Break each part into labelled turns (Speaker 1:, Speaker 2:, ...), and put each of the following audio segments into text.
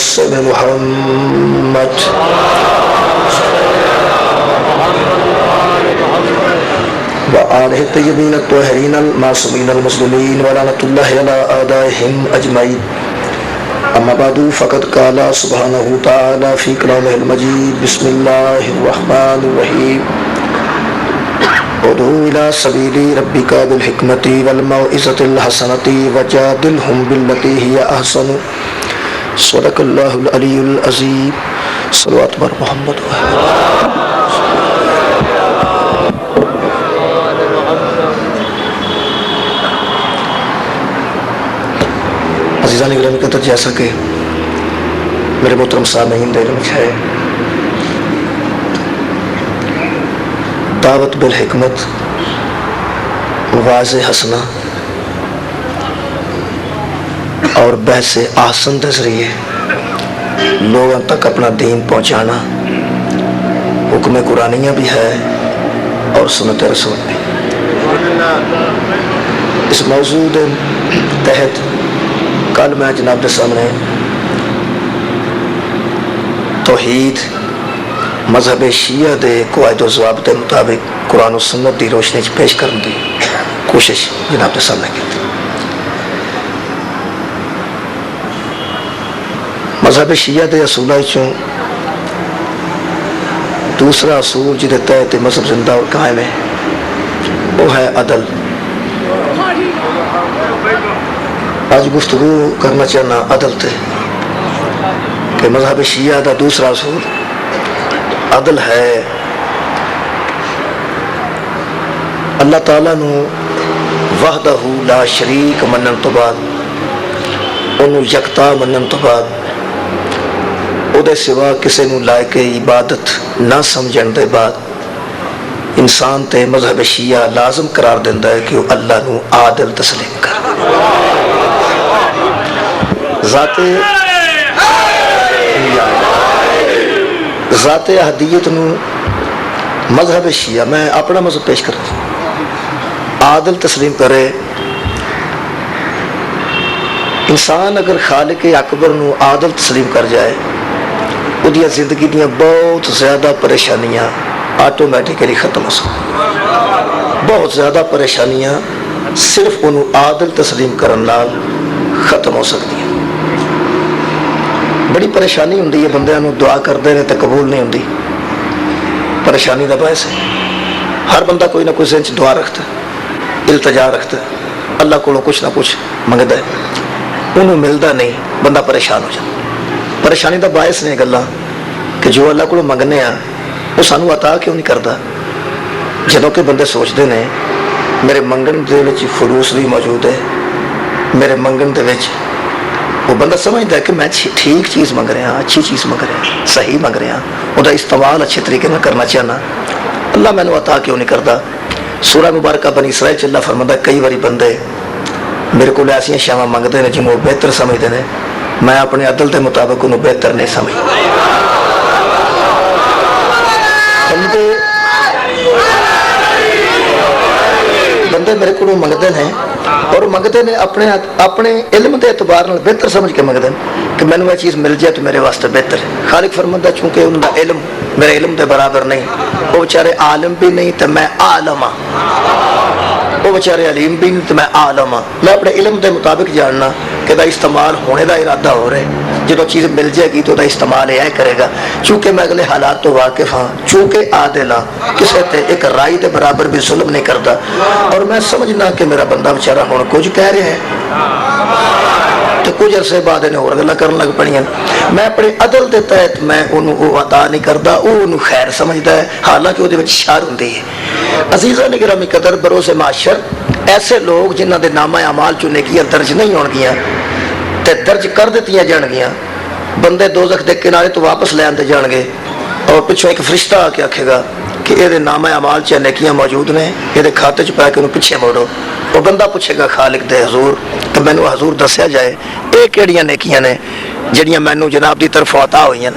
Speaker 1: سيدنا محمد وآله الطيبين الطاهرين المعصومين المظلومين ولعنة الله على أعدائهم أجمعين. أما بعد فقد قال سبحانه وتعالى في كلامه المجيد: بسم الله الرحمن الرحيم. ادعو إلى سبيل ربك بالحكمة والموعظة الحسنة وجادلهم بالتي هي أحسن. صدق اللہ العلی العظیم. صلوات بر محمد. عزیزان گرامی قدر، جیسا کہ میرے محترم سامعین علم ہے، دعوت بالحکمت، واضح حسنہ اور بحث احسن کے ذریعے لوگوں تک اپنا دین پہنچانا حکم قرآنیہ بھی ہے اور سنت رسول بھی. اس موضوع کے تحت کل میں جناب کے سامنے توحید مذہب شیعہ دے قواعد و ضوابط کے مطابق قرآن و سنت کی روشنی پیش کرنے کی کوشش جناب کے سامنے کی. مذہب شیعہ دے اصولہ چوں دوسرا اصول جہاں تحت مذہب زندہ اور قائم ہے وہ ہے عدل. آج گفتگو کرنا چاہنا عدل تے کہ مذہب شیعہ دا دوسرا اصول عدل ہے. اللہ تعالیٰ نو وحدہ لا شریک منن تو بعد، انہوں یکتا منن تو بعد، او دے سوا کسی نو لائق عبادت نہ سمجھن دے بعد انسان تے مذہب شیعہ لازم قرار دیندہ ہے کہ وہ اللہ نو عادل تسلیم کر. ذات احدیت نو مذہب شیعہ، میں اپنا مذہب پیش کرتا ہوں، عادل تسلیم کرے. انسان اگر خالق اکبر نو عادل تسلیم کر جائے، وہ زندگی دیا بہت زیادہ پریشانیاں آٹومیٹیکلی ختم ہو سکتی. بہت زیادہ پریشانیاں صرف انہوں عادل تسلیم کرن نال ختم ہو سکتی ہیں. بڑی پریشانی ہوندی ہے، بندیاں نو دعا کردے نے تے قبول نہیں ہوندی. پریشانی دا باعث ہے ہر بندہ کوئی نہ کوئی ذہن چ دعا رکھتا ہے، التجا رکھتا ہے، اللہ کو کچھ نہ کچھ منگتا ہے، انہوں ملتا نہیں، بندہ پریشان ہو جاتا. پریشانی دا باعث نے گلا کہ جو اللہ کو منگنے ہیں وہ سانو عطا کیوں نہیں کرتا. جدوں کہ بندے سوچتے ہیں میرے منگن دے وچ خلوص بھی موجود ہے، میرے منگن دے وچ وہ بندہ سمجھتا ہے کہ میں ٹھیک چیز منگ رہا ہاں، اچھی چیز منگ رہا ہاں، صحیح منگ رہا ہاں، وہ استعمال اچھے طریقے میں کرنا چاہنا. اللہ میں نے عطا کیوں نہیں کرتا. سورہ مبارکہ بنی اسرائیل چ اللہ فرماتا ہے کئی باری بندے میرے کو ایسا شاواں منگتے ہیں جنہوں بہتر سمجھتے ہیں، میں اپنے عدل کے مطابق انہوں بہتر نہیں سمجھتا. بندے میرے کو منگتے ہیں اور منگتے ہیں اپنے علم کے اعتبار بہتر سمجھ کے منگتے ہیں کہ مینوں یہ چیز مل جائے تو میرے واسطے بہتر ہے. خالق فرماتا ہے چونکہ ان کا علم میرے علم کے برابر نہیں، وہ بیچارے عالم بھی نہیں تو میں عالم ہاں، وہ بیچارے علیم بھی نہیں تو میں عالم ہاں. میں اپنے علم کے مطابق جاننا کہ دا استعمال ہونے کا ارادہ ہو رہا ہے. جب چیز مل جائے گی تو دا استعمال یہ کرے گا. چونکہ میں اگلے حالات تو واقف ہاں، چونکہ عادل ہاں، کسی تے ایک رائی کے برابر بھی ظلم نہیں کرتا. اور میں سمجھنا کہ میرا بندہ بیچارہ ہوں کچھ کہہ رہا ہے تو کچھ عرصے بعد انہیں اور گلا کرنے لگ پڑی. میں اپنے عدل کے تحت میں انہوں عطا نہیں کرتا، وہ انہوں خیر سمجھتا ہے، حالانکہ وہ شر ہوتی ہے. عزیزان گرامی قدر، بروز معاشر ایسے لوگ جنہ کے نامہ اعمال چ نیکیاں درج نہیں ہون گیاں تے درج کر دیتی جان گیاں، بندے دوزخ دے کنارے تو واپس لے آتے جان گے اور پچھوں ایک فرشتہ آ کے آکھے گا کہ یہ نامہ اعمال چ نیکیاں موجود نے، یہ کھاتے چ پا کے انہوں پیچھے موڑو. وہ بندہ پوچھے گا خالق دے حضور تو مینوں حضور دسیا جائے یہ کہڑیاں نیکیاں نے جڑیاں مینوں جناب دی طرف عطا ہوئی ہیں.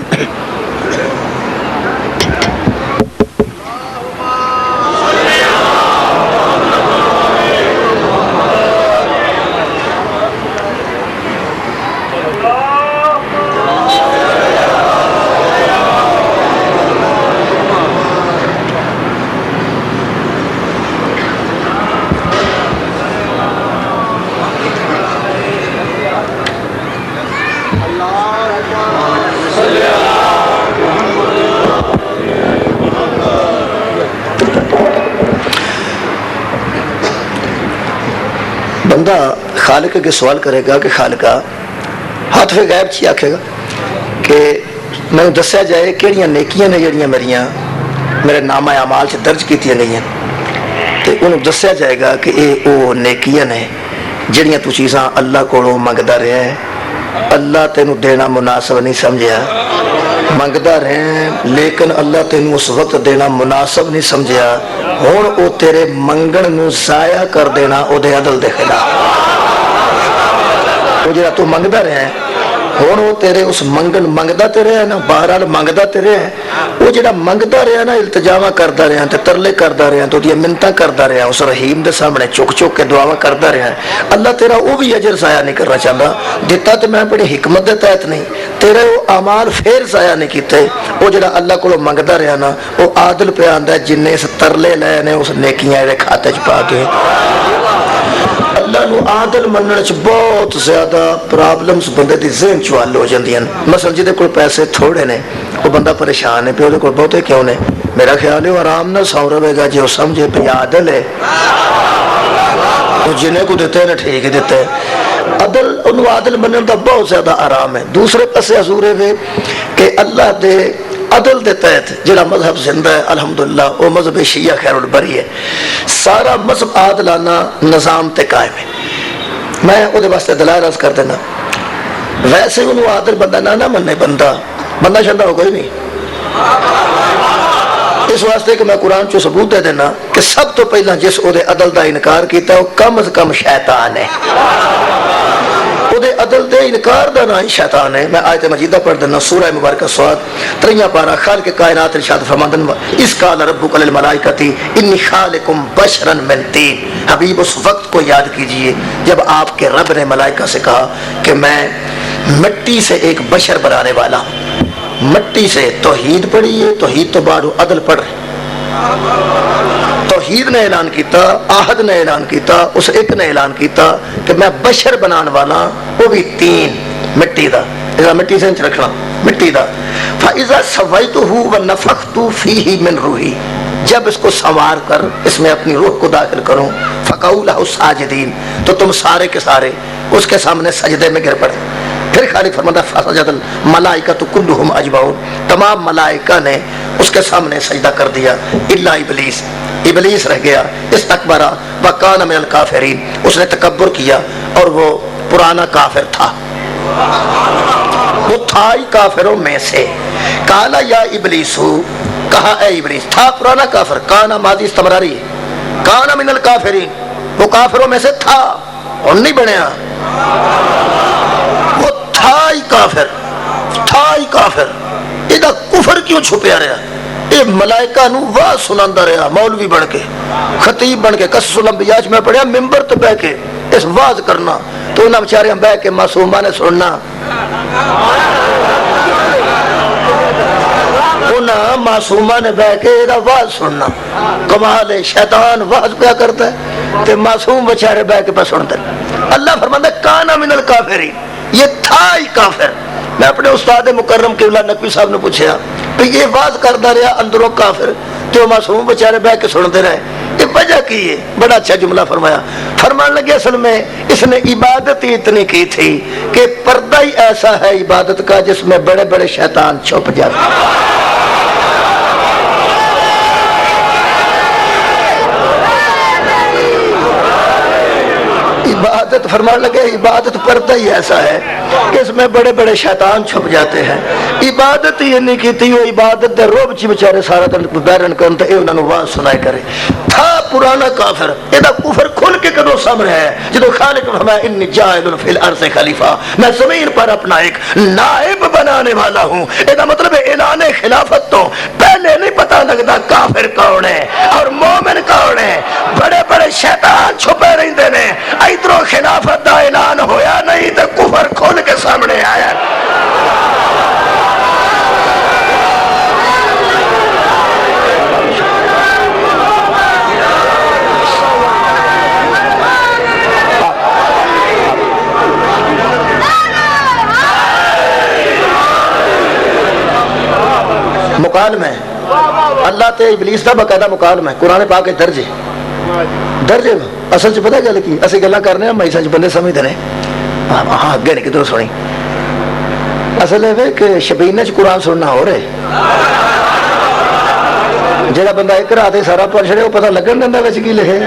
Speaker 1: بندہ خالق کے سوال کرے گا کہ خالقہ ہاتھ پہ غیب چی آکھے گا کہ میں دسیا جائے کہڑیاں نیکیاں نے جڑیاں میرے نامہ اعمال سے درج کیتیاں گئی ہیں، تو انہوں دسیا جائے گا کہ یہ وہ نیکیاں نے جڑیاں تو چیزاں اللہ کو منگتا رہا ہے، اللہ تینوں دینا مناسب نہیں سمجھیا، منگتا رہے لیکن اللہ تینوں اس وقت دینا مناسب نہیں سمجھیا، ہون او تیرے منگن نو ضائع کر دینا او دے عدل دے خلاف۔ وہ جڑا تو منگتا رہے ہیں ہون وہ تیرے اس منگن منگتا تے رہے نا، بہرحال منگتا تے رہے وہ جڑا منگتا رہا نا، التجاواں کرتا رہا تے ترلے کرتا رہا تو منتاں کرتا رہا، اس رحیم دے سامنے چک چک کے دعاواں کرتا رہا، اللہ تیرا وہ بھی اجر ضائع نہیں کرنا چاہتا، دیتا تو میں بڑی حکمت دے تحت نہیں، تیرے وہ اعمال پھر ضائع نہیں کیتے۔ وہ جڑا اللہ کو منگتا رہا نا وہ عادل پہ آندا ہے جن نے اس ترلے لے نے اس نیکیاں دے کھاتے چ پا کے۔ اللہ نو عادل منن چ بہت زیادہ پرابلمز بندے دی ذہن چ حل ہو جاندیاں، مثلا جہدے کول پیسے تھوڑے نے وہ بندہ پریشان ہے پہ وہ بہتے کیوں نے، میرا خیال ہے وہ آرام نہ سو رہے گا جی وہ سمجھے پہ عادل ہے، وہ جنہیں کو دیتے ہیں ٹھیک دیتے ہیں، عدل انہوں عادل منن دا بہت زیادہ آرام ہے۔ دوسرے پسے حضورے ہوئے کہ اللہ دے عدل دے تحت جڑا مذہب زندہ ہے الحمدللہ وہ مذہب شیعہ خیر البری ہے، سارا مذہب عادلانہ نظام تے قائم ہے۔ میں وہ دے واسطے دلائل عرض کر دینا، ویسے انہوں عادل بندہ نہ مننے بندہ شندہ ہو کوئی نہیں، اس واسطے کہ میں قرآن چو ثبوت دے دینا کہ سب تو پہلا جس او دے عدل دا انکار کیتا ہے وہ کم از کم شیطان ہے، او دے عدل دے انکار دا نہ ہی شیطان ہے۔ میں آیت مجیدہ پڑھ دینا، سورہ مبارکہ سواد 3 پارہ، خالق کائنات ارشاد فرماندن اس قال ربک للملائکۃ انی خالق بشرا من طین۔ حبیب اس وقت کو یاد کیجئے جب آپ کے رب نے ملائکہ سے کہا کہ میں مٹی سے ایک بشر بنانے والا ہوں، مٹی سے توحید پڑھی ہے، توحید تو بعد عدل پڑھ رہے، توحید نے اعلان کیتا، آہد نے اعلان کیتا، اس ایک نے اعلان کیتا کہ میں بشر بنان والا وہ بھی تین مٹی دا، اذا مٹی سے رکھنا مٹی دا، فَإِذَا سَوَّيْتُهُ وَنَفَخْتُ فِيهِ مِنْ رُوحِي، جب اس کو سنوار کر اس میں اپنی روح کو داخل کروں، فَقَعُوا لَهُ سَاجِدِينَ، تو تم سارے کے سارے اس کے سامنے سجدے میں گر پڑے۔ پھر خالق فرماتا فسجد الملائکۃ کلھم اجمعون، تمام ملائکہ نے اس کے سامنے سجدہ کر دیا الا ابلیس، ابلیس رہ گیا، استکبر وکان من الکافرین، اس نے تکبر کیا اور وہ پرانا کافر تھا، وہ تھا ہی کافروں میں سے۔ قال یا ابلیس، کہا اے ابلیس، تھا پرانا کافر، کانا ماضی استمراری، کانا من الکافرین، وہ کافروں میں سے تھا اور نہیں بنیا، وہ تھا ہی کافر، تھا ہی کافر، یہ کفر کیوں چھپیا رہا؟ یہ ملائکہ نو واہ سناندا رہا، مولوی بن کے، خطیب بن کے، قصص الانبیاء میں پڑھیا ممبر تو بہ کے اس واز کرنا، تو انہاں بیچارے بہ کے معصوماں نے سننا، انہاں معصوماں نے بہ کے یہ واز سننا، کمال ہے، شیطان واز کیا کرتا ہے تے معصوم بیچارے بہ کے پہ سنتے۔ اللہ فرماتا ہے کانا من الکافرین، یہ تھا ہی کافر۔ میں اپنے استاد مکرم قبلہ نقوی صاحب نے پوچھا کہ یہ واز کرتا رہا اندروں کافر تو معصوم بیچارے بہ کے سنتے رہے، یہ وجہ کی ہے؟ بڑا اچھا جملہ فرمایا، فرمان لگے اصل میں اس نے عبادت ہی اتنی کی تھی کہ پردہ ہی ایسا ہے عبادت کا جس میں بڑے بڑے شیطان چھپ جاتے ہیں۔ عبادت فرمان لگے عبادت پردہ ہی ایسا ہے کہ اس میں بڑے بڑے شیطان چھپ جاتے ہیں، عبادت ہی نہیں کی تھی، وہ عبادت دے روب چی بچارے سارا دن بیرن کرن تے انہاں نوں واز سنائے کرے، تھا پرانا کافر، یہ کفر کھل کے کدو سامنے ہے جدو خالق نے فرمایا انی جاعل فی الارض خلیفہ، میں زمین پر اپنا ایک نائب بنانے والا ہوں، یہ مطلب ہے اعلان خلافت تو پہلے نہیں پتہ لگتا کافر کون ہے اور مومن کون ہے، بڑے بڑے شیطان چھپے رہندے نے، ادھروں خلافت دا اعلان ہویا نہیں تو کفر کھول کے سامنے آیا۔ مکالمہ ہے اللہ تے ابلیس دا باقاعدہ مکالمہ ہے، قرآن پاک کے درج ہے، درجے اصل چ پتا گل کی اسی گلاں کرنے مائساں چ بندے سمجھتے ہیں ہاں اگے نہیں کدھر سنی اصل ہے کہ شبینہ چ قرآن سننا ہو رہے جہاں بندہ ایک رات سارا پڑھ چھڑے وہ پتہ لگن دینا وچ کی لکھے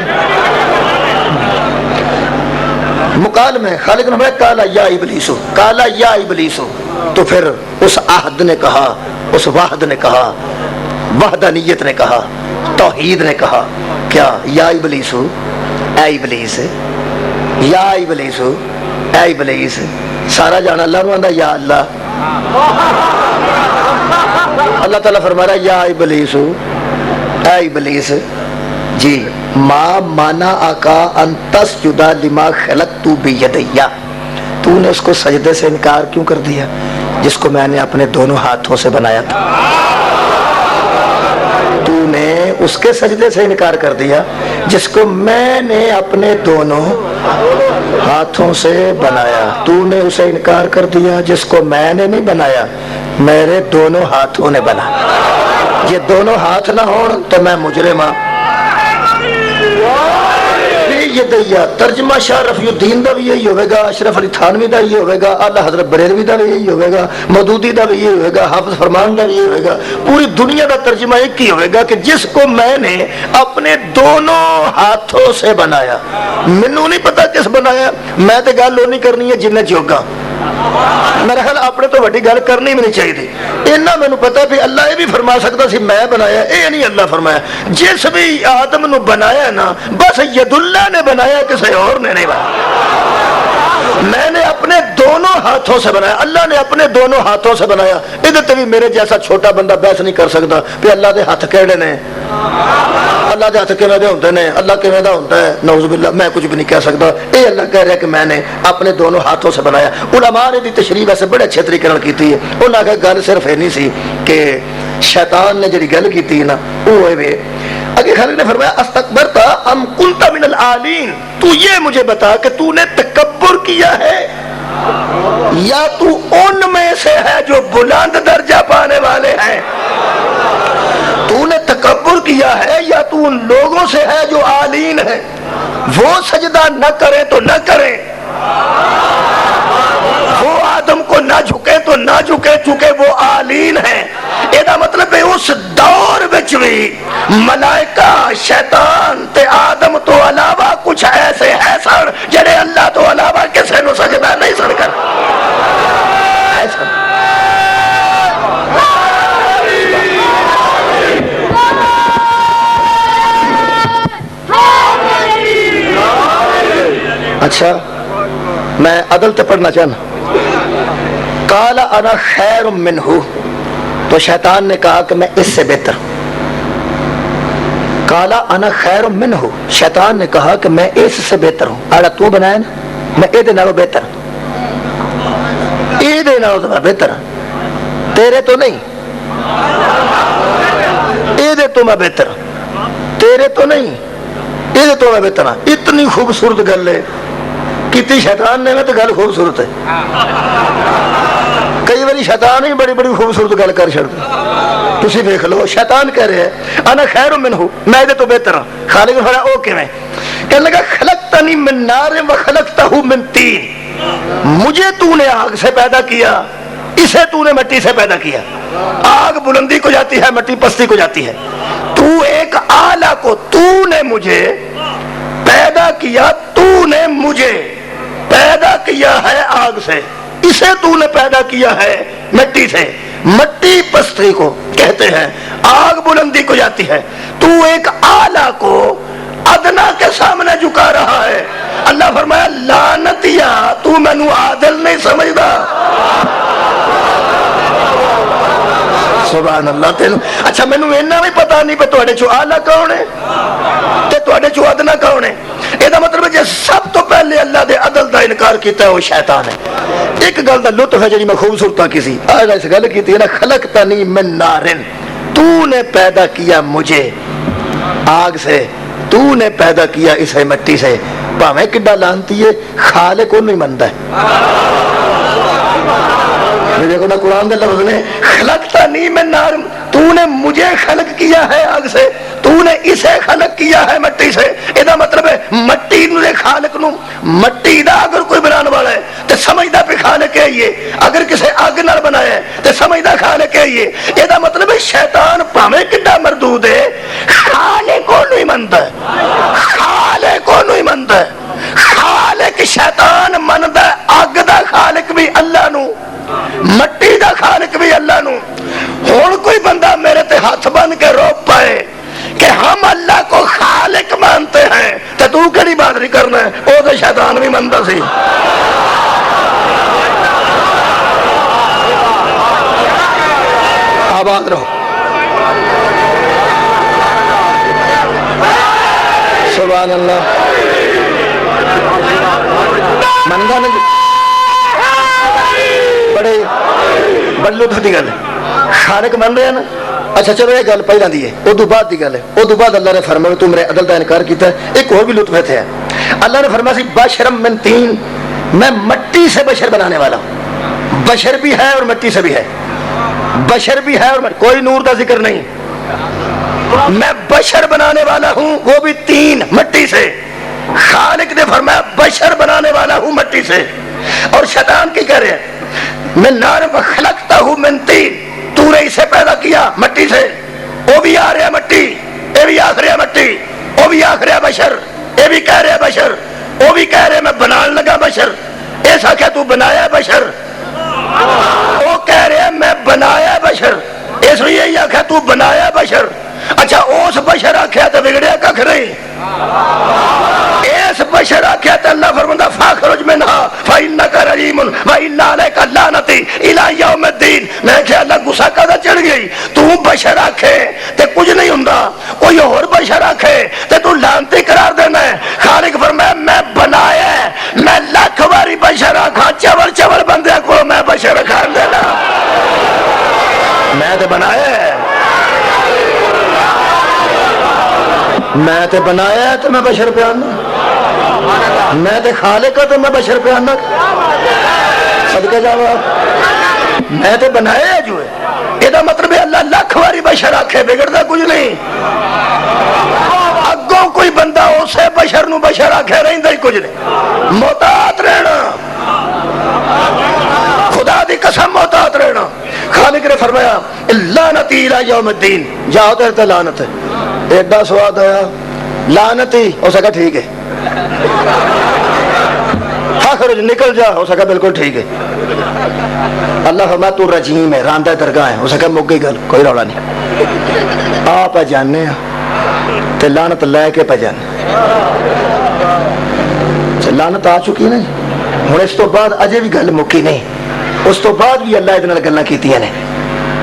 Speaker 1: مکال میں خالق نے کالا یا ابلیسو کالا یا ابلیسو تو پھر اس عہد نے کہا اس واحد نے کہا وحدانیت نے کہا توحید نے کہا کیا یا ابلیسو اے ابلیس یا ابلیسو اے ابلیس سارا جانا اللہ نو آندا یا اللہ اللہ تعالیٰ فرما رہا ہے یا ابلیس اے ابلیس جی ما مانا آکا ان تسجد لما خلقت بیدیا تو نے اس کو سجدے سے انکار کیوں کر دیا جس کو میں نے اپنے دونوں ہاتھوں سے بنایا تھا تو نے اس کے سجدے سے انکار کر دیا جس کو میں نے اپنے دونوں ہاتھوں سے بنایا تو نے اسے انکار کر دیا جس کو میں نے نہیں بنایا میرے دونوں ہاتھوں نے بنا یہ دونوں ہاتھ نہ ہوں تو میں مجرم ہوں یہ دیا ترجمہ شاہ رفیع الدین دا بھی یہی ہوئے گا اشرف علی تھانوی دا بھی ہوئے گا اعلیٰ حضرت بریلوی دا بھی یہی ہوئے گا مودودی دا بھی یہی ہوئے گا حافظ فرمان دا بھی یہی ہوئے گا پوری دنیا دا ترجمہ ایک ہی ہوئے گا کہ جس کو میں نے اپنے دونوں ہاتھوں سے بنایا مینوں نہیں پتا کس بنایا میں تے گل نہیں کرنی ہے جنہیں چوگا میرا خیال اپنے تو وڈی گل کرنی بھی نہیں چاہیے اینا میں نے پتا بھی اللہ یہ بھی فرما سکتا سی میں بنایا اے نہیں اللہ فرمایا جس بھی آدم نو بنایا نا بس ید اللہ نے بنایا کسی اور نے نہیں بنایا میں نے اپنے دونوں ہاتھوں سے بنایا اللہ نے اپنے دونوں ہاتھوں سے بنایا ادھر تک میرے جیسا چھوٹا بندہ بحث نہیں کر سکتا کہ اللہ دے ہاتھ کیڑے نے اللہ دے ہاتھ کیویں دے ہوندے نے اللہ کیویں دا ہوندا ہے نعوذ باللہ میں کچھ بھی نہیں کہہ سکتا اے اللہ کہہ رہا ہے کہ میں نے اپنے دونوں ہاتھوں سے بنایا علماء نے دی تشریح ویسے بڑے اچھے طریقے نال کیتی ہے انہاں کہ گل صرف یہ نہیں سی کہ شیطان نے جڑی گل کیتی نا وہ اے اگے خالق نے فرمایا استکبرت ام کنت من العالین تو یہ مجھے بتا کہ تو نے تکبر کیا ہے یا تو ان میں سے ہے جو بلند درجہ پانے والے ہیں تو نے تکبر کیا ہے یا تو ان لوگوں سے ہے جو عالین ہیں وہ سجدہ نہ کرے تو نہ کرے وہ آدم کو نہ جھکے تو نہ جھکے چونکہ وہ عالین ہیں یہ مطلب ہے اس دور وچ بھی ملائکہ شیطان تے آدم تو علاوہ کچھ ایسے ہے سن جڑے اللہ تو علاوہ کسے نو سجدہ نہیں سن کر اچھا میں عدل تے پڑھنا چاہنا قال انا خیر منہ تو شیطان نے کہا کہ میں اس سے بہتر قال انا خیر منہ شیطان نے کہا کہ میں اس سے بہتر ہوں آڑا تو بنایا نا میں اے دے نالوں بہتر اے دے نالوں تو میں بہتر تیرے تو نہیں اے دے تو میں بہتر تیرے تو نہیں اے دے تو میں بہتر ہاں اتنی خوبصورت گل ہے کیتی شیطان نے میں تو گل خوبصورت ہے کئی باری شیطان ہی بڑی بڑی خوبصورت گل کر چھڑتا تسی دیکھ لو شیطان کہہ رہے ہیں انا خیر منہ میں دے تو بہتر ہوں خالق نے فرمایا او کیویں کہنے لگا خلقتنی من نار و خلقتہ من طین مجھے تو نے آگ سے پیدا کیا اسے تو نے مٹی سے پیدا کیا آگ بلندی کو جاتی ہے مٹی پستی کو جاتی ہے تو ایک آلہ کو تو نے مجھے پیدا کیا تو نے مجھے پیدا کیا ہے آگ سے اسے تو نے پیدا کیا ہے مٹی سے مٹی پستی کو کہتے ہیں آگ بلندی کو جاتی ہے تو ایک آلہ کو ادنا کے سامنے جھکا رہا ہے اللہ فرمایا لعنتیا تو مینوں عادل نہیں سمجھدا سبحان اللہ تینوں اچھا مینوں اینا بھی پتا نہیں پہ تواڈے چوں اعلی کون ہے تے تواڈے چوں ادنا کون ہے یہ مطلب ہے جی سب تو پہلے اللہ دے عدل دا انکار کیتا ہے وہ شیطان ہے ایک گل دا لطف ہے جی میں خوبصورت کسی آج اس گل کیتی ہے نا خلقتنی من نارن تو نے پیدا کیا مجھے آگ سے تو نے پیدا کیا اسے مٹی سے بھاویں کڈا لانتی ہے خالق کو نہیں منتا ہے دیکھو نا قرآن کے لفظ نے خلقتنی من نار تو نے مجھے خلق کیا ہے آگ سے تو تو نے اسے خلق کیا ہے مٹی سے، یہ مطلب ہے مٹی نے خالق نو، مٹی دا اگر کوئی بنانے والا ہے تو سمجھدا پہ خالق ہے یہ، اگر کسے اگ نال بنایا ہے تو سمجھدا خالق ہے یہ مطلب ہے شیطان پاویں کڈا مردود ہے خالق کو نہیں منتا ہے، خالق کو نہیں منتا ہے، خالق شیطان مندا اگ دا خالق بھی اللہ نو، مٹی دا خالق بھی اللہ نو۔ ہن کوئی بندہ میرے تے ہاتھ بن کے رو پائے کہ ہم اللہ کو خالق مانتے ہیں تو کڑی بات نہیں کرنا ہے، وہ تو شیطان بھی مانتا سی۔ آباد رہو، سبحان اللہ، منگا نہیں بڑے بلو تھی گل خالق من رہے ہیں نا۔ اچھا چلو یہ گل پہلے دی ہے، ادو بعد دی گل ہے، ادو بعد اللہ نے فرمایا تو میرے عدل کا انکار کیتا ہے۔ ایک اور بھی لطف ہے، اللہ نے فرمایا سی بشرم من طین، میں مٹی سے بشر بنانے والا ہوں، بشر بھی ہے اور مٹی سے بھی ہے، بشر بھی ہے اور کوئی نور کا ذکر نہیں، میں بشر بنانے والا ہوں وہ بھی تین مٹی سے۔ خالق نے فرمایا بشر بنانے والا ہوں مٹی سے، اور شیطان کی کہہ رہے ہیں میں نار خلقتا ہوں من طین، تو نے اسے پیدا کیا مٹی سے، وہ بھی آ رہا مٹی، یہ بھی آخ رہا مٹی، وہ بھی آخ رہا بشر، یہ بھی کہہ رہا بشر، وہ بھی کہہ رہے میں بنان لگا بشر، ایسا کیا تو بنایا بشر، وہ کہہ رہے میں بنایا بشر، اس لیے یہ آخیا تو بنایا بشر۔ اچھا اس بشر آخیا تو بگڑیا کھ نہیں، اس بشر آخیا تو اللہ فرماتا فاخرج منہا فإنک رجیم وإن علیک لعنتی الی یوم الدین۔ میں کہ اللہ غصہ کدا چڑھ گئی، تو بشر آکھے تے کچھ نہیں ہوندا، کوئی اور بشر آکھے تے تو لعنتی قرار دینا ہے۔ خالق فرمایا میں بنایا ہے، میں لاکھ باری بشر آکھاں چول چول بندے کو میں بشر کھان دینا، میں تے بنایا ہے، میں تے بنایا ہے تو میں بشر پہ آنا، میں تے خالق تو میں بشر پہ آنا، صدقے جاوا میں تے بنایا ہے جو ہے، یہ مطلب ہے اللہ لاکھ باری بشر آکھے بگڑتا کچھ نہیں، اگوں کوئی بندہ اسے بشر نو بشر آکھے رہندا ہی کچھ نہیں، محتاط رہنا، خدا دی قسم محتاط رہنا۔ خالق نے فرمایا لعنتی الی یوم الدین، جاؤ تو لعنت ہے، ایڈا سواد آیا لعنت ہی، ہو سکا ٹھیک ہے، فاخرج نکل جا، ہو سکا بالکل ٹھیک ہے، اللہ فرمایا تو رجیم ہے، راندہ درگاہ ہے، ہو سکا مک گئی گل، کوئی رولا نہیں، آپ جانے تے لعنت لے کے پہ جانے، لعنت آ چکی نا ہوں، اس تو بعد اجے بھی گل مکی نہیں، اس تو بعد بھی اللہ ادھر گلاں کیتیاں نے۔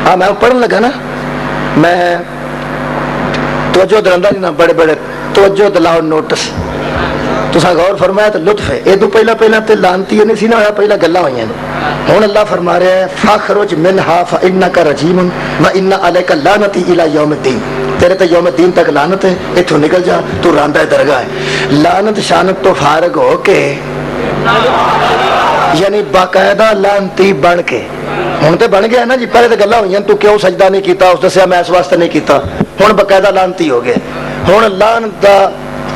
Speaker 1: ہاں میں پڑھن لگا نا، میں توجہ دلاندا نہیں نا، بڑے بڑے توجہ دلاؤ نوٹس، تساں غور فرمایا تو لطف ہے، یہ تو پہلا تے لعنتی نہیں سی نہ ہویا، پہلا گلاں ہوئیاں نے، ہن اللہ فرما رہا ہے فاخرج منہا فإنک رجیم وإن علیک لعنتی الی یوم الدین، تیرے تے یوم الدین تک لعنت ہے، اتھوں نکل جا، تو راندہ درگاہ ہے۔ لعنت شانت تو فارغ ہو کے یعنی باقاعدہ لعنتی بن کے، ہن تے بن گیا نا جی، پہلے تے گلاں ہوئیاں تو کیوں سجدہ نہیں کیتا، اس دسیا میں اس واسطے نہیں کیتا، ہن باقاعدہ لعنتی ہو گئے، ہن لعنت دا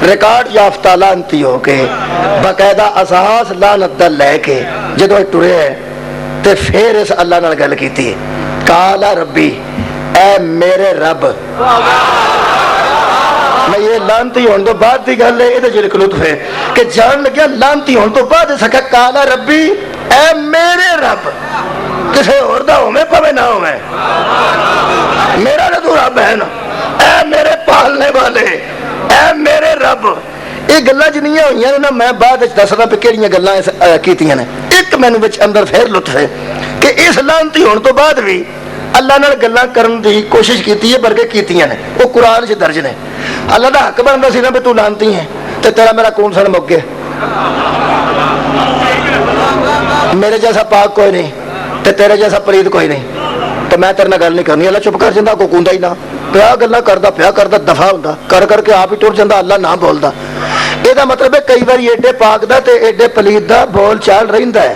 Speaker 1: ریکارڈ یافتہ لعنتی ہو کے باقاعدہ اساس لعنت دا لے کے جدو ٹرے ہے تے پھر اس اللہ نال گل کیتی ہے، کالا ربی اے میرے رب، میں یہ لعنتی ہون تو بعد دی گل ہے، یہ جڑا لطف ہے کہ جان لگیا لعنتی ہون تو بعد سکا کالا ربی اے میرے رب، کسے اور دا ہوے پوے نہ ہوے، میرا تو رب ہے نا، اے میرے پالنے والے، اے میرے رب۔ یہ گلاں جنیاں ہوئیاں نا میں بعد دسدا پہ کہڑیاں گلاں کیتیاں نے۔ ایک مینوں وچ اندر پھر لطف ہے کہ اس لعنتی ہون تو بعد بھی اللہ نال گلاں کرن دی کوشش کیتی ہے، بلکہ کیتیاں نے، وہ قرآن وچ درج نے۔ اللہ دا حق بندا سی نا بھی تو لعنتی ہے تے تیرا میرا کون سن مک گیا، میرے جیسا پاک کوئی نہیں تے تیرے جیسا پلید کوئی نہیں، تو میں تیرے نال گل نہیں کرنی، اللہ چپ کر جاندا، کوئی کوندا ہی نہ، پیا گلاں کردا دفاع ہوندا، کر کے آپ ہی ٹر جاندا، اللہ نہ بولدا۔ یہ مطلب ہے کئی بار ایڈے پاک دا تے ایڈے پلید دا بول چال رہندا ہے۔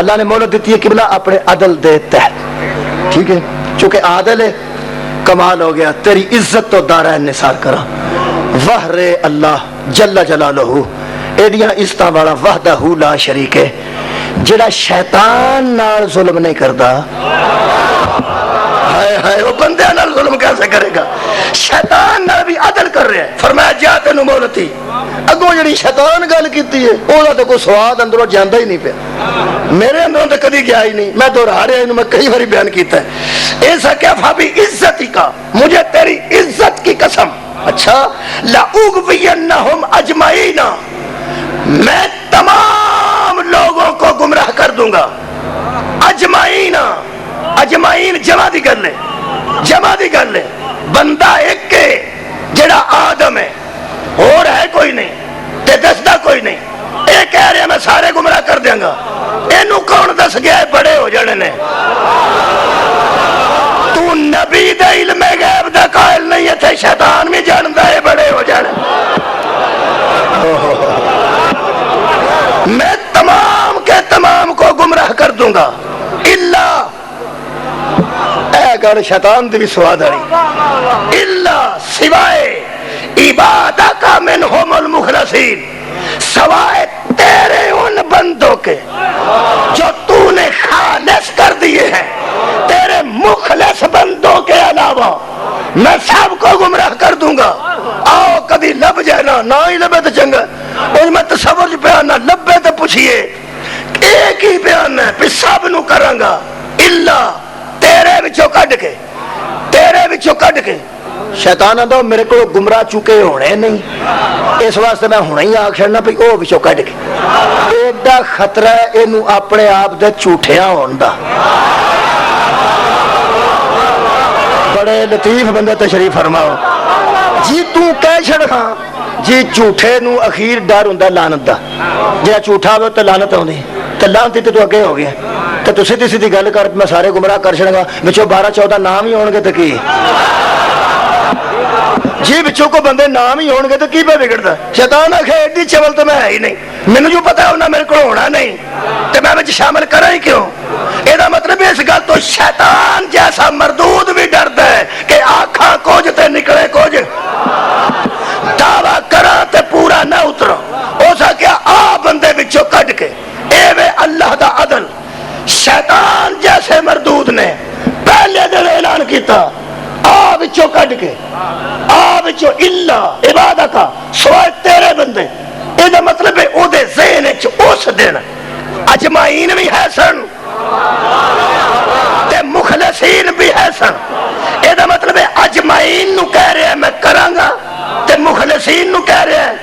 Speaker 1: اللہ نے مہلت دیتی ہے قبلہ اپنے عدل دے تحت، ٹھیک ہے، چونکہ عادل ہے، کمال ہو گیا، تیری عزت تو دارین نثار کرا، واہ رے اللہ جل جلالہ، ایڈیاں عزتاں والا وحدہ لا شریک ہے، جڑا شیطان نال ظلم نہیں کردا، ہائے ہائے وہ بندے نال ظلم کیسے کرے گا؟ شیطان نال بھی عدل کر رہا ہے، فرمایا جا تینوں مہلت ہی، اگوں جڑی شیطان گل کیتی ہے اوہ تو کوئی سواد اندروں جاندا ہی نہیں پیا، میرے اندروں تو کدی گیا ہی نہیں، میں دوہرا رہا ہوں، میں کئی باری بیان کیتا ہے، ایسا کیا فابی عزتی کا، مجھے تیری عزت کی قسم، اچھا لَأُغْوِيَنَّهُمْ أَجْمَعِينَ، میں تمام لوگوں کو گمراہ کر دوں گا، اجمعین، اجمعین جمع دی گل ہے، جمع دی گل ہے، بندہ ایک ہے جڑا آدم ہے، اور ہے کوئی نہیں تے دسدا کوئی نہیں، اے کہہ رہے میں سارے گمراہ کر دیں گا، اینو کون دس گیا ہے بڑے ہو جانے نے؟ تو نبی دے علم غیب دا قائل نہیں ہے، تھے شیطان بھی جاندا ہے بڑے ہو جانے، میں تمام کے تمام کو گمراہ کر دوں گا، الا اے گل شیطان دی بھی سواد آئی، الا سوائے عبادک منہم المخلصین، سوائے تیرے ان بندوں کے جو تو نے خالص کر دیے ہیں، تیرے مخلص بندوں کے علاوہ میں سب کو گمراہ کر دوں گا، آؤ کبھی لب جائے نہ ہی لبے تو چنگا، اور میں تصور بیان نہ لبے تو پوچھئے، ایک ہی بیان ہے پھر سب نو کروں گا، الا تیرے بچوں کڈ کے، تیرے بچوں کڈ کے، شیطان آندا میرے کو گمراہ چکے ہونے نہیں، اس واسطے میں ہونا ہی آگ چھڑنا پی او بچوں کڈ کے، ایڈا خطرہ ہے اینو اپنے آپ دے جھوٹیاں ہون دا، بڑے لطیف بندے تشریف فرماؤ جی، تو کہہ چھڑ ہاں جی جھوٹے نو اخیر ڈر ہوندا لعنت دا، جڑا جھوٹا ہوے تے لعنت ہوندی، تے لعنت تے تو اگے ہو گیا، تے تو سیدھی سیدھی گل کر میں سارے گمراہ کر چھڑاں گا، وچوں 12-14 نام ہی ہون گے تے کی جی بچوں کو بندے نام ہی ہون گے تو کی پہ بگڑتا، شیطان آخے ایڈی چول تو میں ہے ہی نہیں، مینوں جو پتا ہے انہاں میرے کو ہونا نہیں تے میں وچ شامل کراں ہی کیوں؟ یہ مطلب اس گل تو شیطان جیسا مردود بھی ڈردا ہے کہ آکھاں کچھ تے نکلے کچھ، دعویٰ کراں تے پورا نہ اترو، ہو سکیا آ بندے وچوں کڈ کے، اے وے اللہ دا عدل، شیطان جیسے مردود نے پہلے دن اعلان کیتا، آ بچوں کڈ کے، آ بچوں الا عبادک، سوائے تیرے بندے، یہ مطلب ہے او دے ذہن وچ اس دن اجمعین بھی ہے سن تے مخلصین بھی ہے سن، یہ مطلب ہے اجمعین نو کہہ رہے ہیں میں کراں گا تے مخلصین نو کہہ رہے ہیں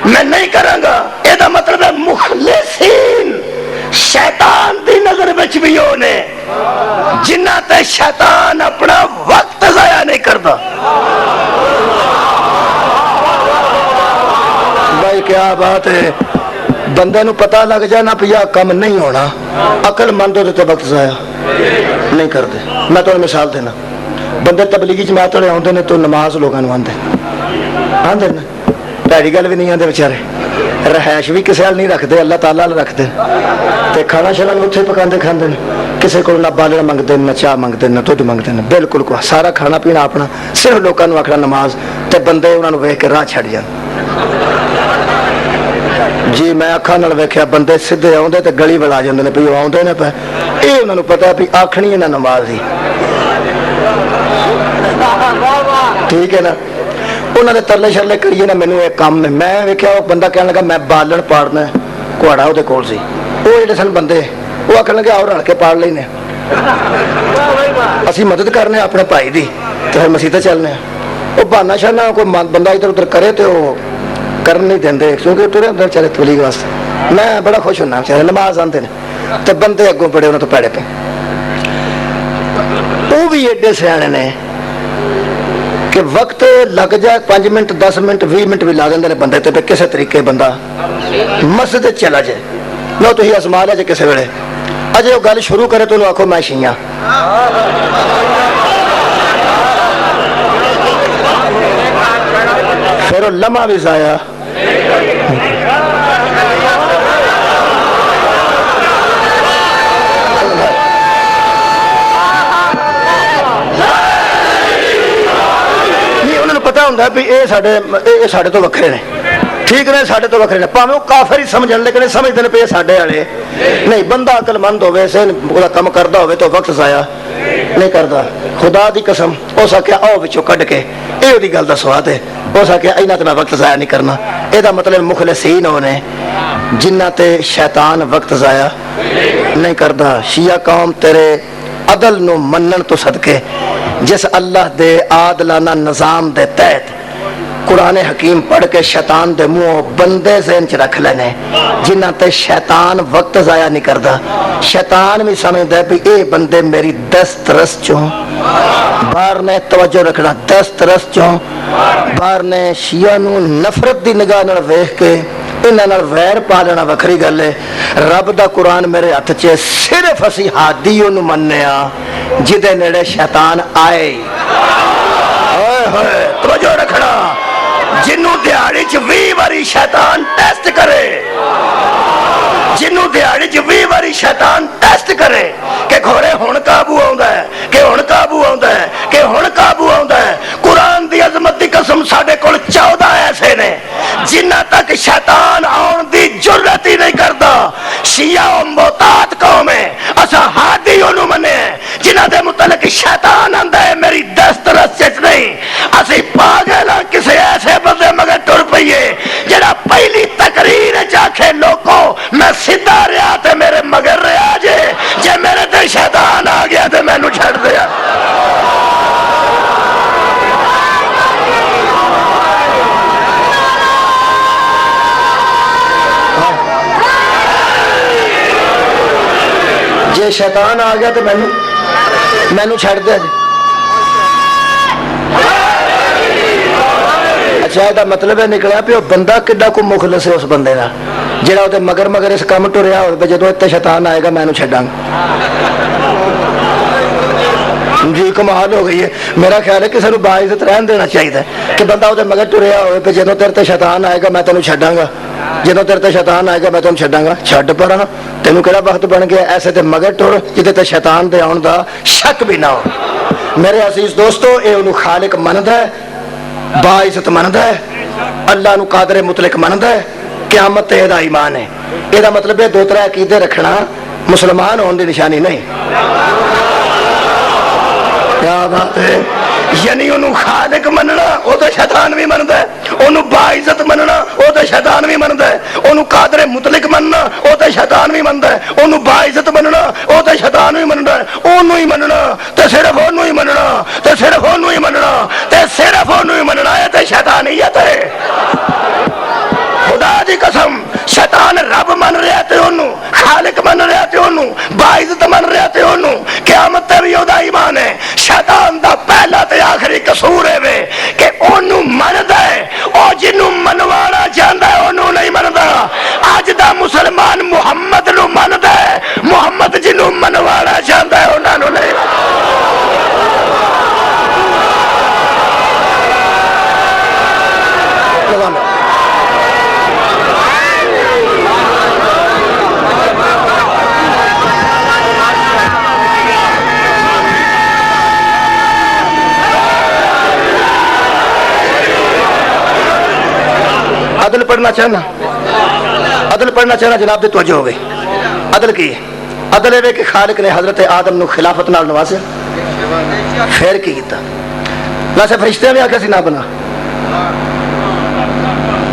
Speaker 1: میں نہیں کراں گا، یہ مطلب ہے مخلصین شیطان دی نظر وچ بھی ہونے جنہ تے شیطان اپنا وقت ضائع نہیں کرتا۔ بھائی کیا بات ہے، بندے نو پتہ لگ جانا پیا کم نہیں ہونا، عقل مند ہوتے تے وقت ضائع نہیں کرتے۔ میں تو مثال دینا، بندے تبلیغی جماعت والے آتے ہیں تو نماز لوگوں کو آدھے نا، پیڑی گل بھی نہیں آتے بچارے، رہائش بھی کسی حال نہیں رکھتے، اللہ تعالیٰ رکھتے، تے کھانا شانا بھی اتنے پکاندے کھاندے، کسی کو نہ بالڑ منگتے نہ چاہ منگتے نہ دودھ منگتے، بالکل کو سارا کھانا پینا اپنا، صرف لوگوں کو آخنا نماز، تے بندے انہوں نے ویکھ کے راہ چھڑ جان۔ جی میں اکھاں نال ویکھیا بندے سیدھے آوندے تے گلی بلا جاندے نے، پئی آوندے نے پے، اے انہاں نوں پتہ ہے بھی آکھنی ہے نہ نماز ہی، ٹھیک ہے نا، انہاں دے ترلے شرلے کریے نا، مینوں ایک کام ہے، میں ویکھیا وہ بندہ کہنے لگا میں بالن پاڑنا ہے، کوڑا وہ کول سی، وہ جڑے سن بندے وہ آخر لگے آؤ رل کے پاڑ لینے، اسی مدد کرنے اپنے بھائی دی تو پھر مسیطے چلنے، وہ بہانا شانا کوئی بندہ ادھر ادھر کرے تو وہ کرن نہیں دیں، کیونکہ ترے اندر چلے تبلیغ واسطے، میں بڑا خوش ہونا چاہے نماز آتے ہیں تو بندے اگوں بڑے انہوں تو پیڑے پہ، وہ بھی ایڈے سیانے نے کہ وقت لگ جائے 5 منٹ 10 منٹ 20 منٹ بھی لا دیں بندے تے پہ، کسی طریقے بندہ مسجد چلا جائے، لو تو ہی ازما لے جائے کسی ویلے، اجے وہ گل شروع کرے تو انہوں آکھو میں شیعہ، پھر وہ لمحہ بھی ضائع۔ ਹੁੰਦਾ ਵੀ ਇਹ ਸਾਡੇ ਤੋਂ ਵੱਖਰੇ ਨੇ, ਠੀਕ ਨੇ, ਸਾਡੇ ਤੋਂ ਵੱਖਰੇ ਨੇ, ਭਾਵੇਂ ਉਹ ਕਾਫਰ ਹੀ ਸਮਝਣ, ਲੇਕਿਨ ਇਹ ਸਮਝਦੇ ਨੇ ਵੀ ਇਹ ਸਾਡੇ ਵਾਲੇ ਨਹੀਂ। ਬੰਦਾ ਅਕਲਮੰਦ ਹੋਵੇ, ਉਹਦਾ ਕੰਮ ਕਰਦਾ ਹੋਵੇ ਤਾਂ ਵਕਤ ਜ਼ਾਇਆ ਨਹੀਂ ਕਰਦਾ। ਖੁਦਾ ਦੀ ਕਸਮ ਉਸ ਆਖਿਆ ਆਓ ਵਿੱਚੋਂ ਕੱਢ ਕੇ, ਇਹ ਉਹਦੀ ਗੱਲ ਦਾ ਸਵਾਦ ਹੈ। ਉਸ ਆਖਿਆ ਇਹਨਾਂ ਤੇ ਮੈਂ ਵਕਤ ਜ਼ਾਇਆ ਨਹੀਂ ਕਰਨਾ। ਇਹਦਾ ਮਤਲਬ ਮੁਖਲਸੀਨ ਹੋਣੇ ਜਿਨ੍ਹਾਂ ਤੇ ਸ਼ੈਤਾਨ ਵਕਤ ਜ਼ਾਇਆ ਨਹੀਂ ਕਰਦਾ। ਸ਼ੀਆ ਕੌਮ ਤੇਰੇ عدل نو منن تو صدقے جس اللہ دے عادلانہ نظام دے تحت قرآن حکیم پڑھ کے شیطان دے منہ بندے ذہن چ رکھ لینے جنہ تے شیطان وقت ضائع نہیں کردا. شیطان بھی سمجھدا ہے بھی اے بندے میری دست رس چوں باہر نے توجہ رکھنا دست رس چوں باہر نے شیعہ نو نفرت دی نگاہ نال ویکھ کے انہاں نال ویر پا لینا وکھری گل ہے. رب دا قرآن میرے ہاتھ چ صرف اسی ہادی نو مننے ہاں جدے نیڑے شیطان آئے. ہوئے ہوئے توجہ رکھنا جنوں دیہڑی چ 20 واری شیطان ٹیسٹ کرے جنوں دیہڑی چ 20 واری شیطان ٹیسٹ کرے کہ گھوڑے ہن قابو آوندا ہے کہ ہن قابو آوندا ہے کہ ہن قابو آوندا ہے. قرآن دی عظمت دی قسم ساڈے کول 14 ایسے نے جنہ تک شیطان آن دی جرت ہی نہیں کردا. شیعہ و محتاط قوم ہے اسا ہادی انہوں منے ہیں جنہ دے متعلق شیطان آندا ہے میری دست رس نہیں. اسی پاگل ہاں کسے ایسے بندے مگر ٹر پئیے جڑا پہلی تقریر جاکھے لوگوں میں سیدھا رہا تے میرے مگر رہا جے میرے تے شیطان آ گیا تے مینوں چھڑ دیا. جے شیطان آ گیا تو مینوں چھڑ دیا جی. اچھا یہ مطلب ہے نکلا پہ بندہ کڈا کو مخلص ہے اس بندے کا جہاں وہ مگر مگر اس کام ٹریا ہو جدو اتنے شیطان آئے گا مینوں چھڈاں گا. جی کمال ہو گئی ہے. میرا خیال ہے کسی کو باعزت رہن دینا چاہیے کہ بندہ وہ مگر ٹریا ہوئے پہ جدو تیرے تے شیطان آئے گا میں تینوں چھڈاں گا جدو تیرے تے شیطان آئے گا میں تینوں چھڈاں گا. چھڈ پر تینوں کہڑا وقت بن گیا ایسے تے مگر ٹر جدے تے شیطان دے آن دا شک بھی نہ ہو. میرے عزیز دوستو اے انہوں خالق مند ہے باعزت مند ہے اللہ نو قادر مطلق مند ہے قیامت تے دا ایمان ہے. یہ دا مطلب ہے دو طرح عقیدے رکھنا مسلمان ہونے دی نشانی نہیں. کیا بات ہے یعنی انہوں خالق مننا وہ تو شیطان بھی مندا ہے انہوں باعزت مننا وہ تو شیطان بھی مندا ہے انہوں قادر مطلق مننا وہ تو شیطان بھی مندا ہے انہوں باعزت مننا وہ تو شیطان بھی مندا ہے انہوں ہی مننا تے صرف انہوں ہی مننا تے صرف انہوں ہی مننا تے صرف انہوں ہی مننا ہے تے شیطانیت ہے. خدا دی قسم شیطان رب من رہا تے انہوں خالق من رہا تے انہوں باعزت من رہا تے انہوں قیامت تے بھی دا ایمان ہے. شیطان دا پہلا تے آخری قصور ہے وے کہ انہوں مندا ہے او جنوں منوانا چاہندا ہے انہوں نہیں مندا. اج دا مسلمان محمد نو مندا ہے محمد جنوں منوانا چاہندا ہے انہاں نو نہیں. عدل پڑھنا چاہنا جناب دے توجہ ہو گئی. عدل کی عدل ہے کہ خالق نے حضرت آدم نو خلافت نال نوازیا پھر کی کیتا نہ سے فرشتے بھی آکھیا سی نہ بنا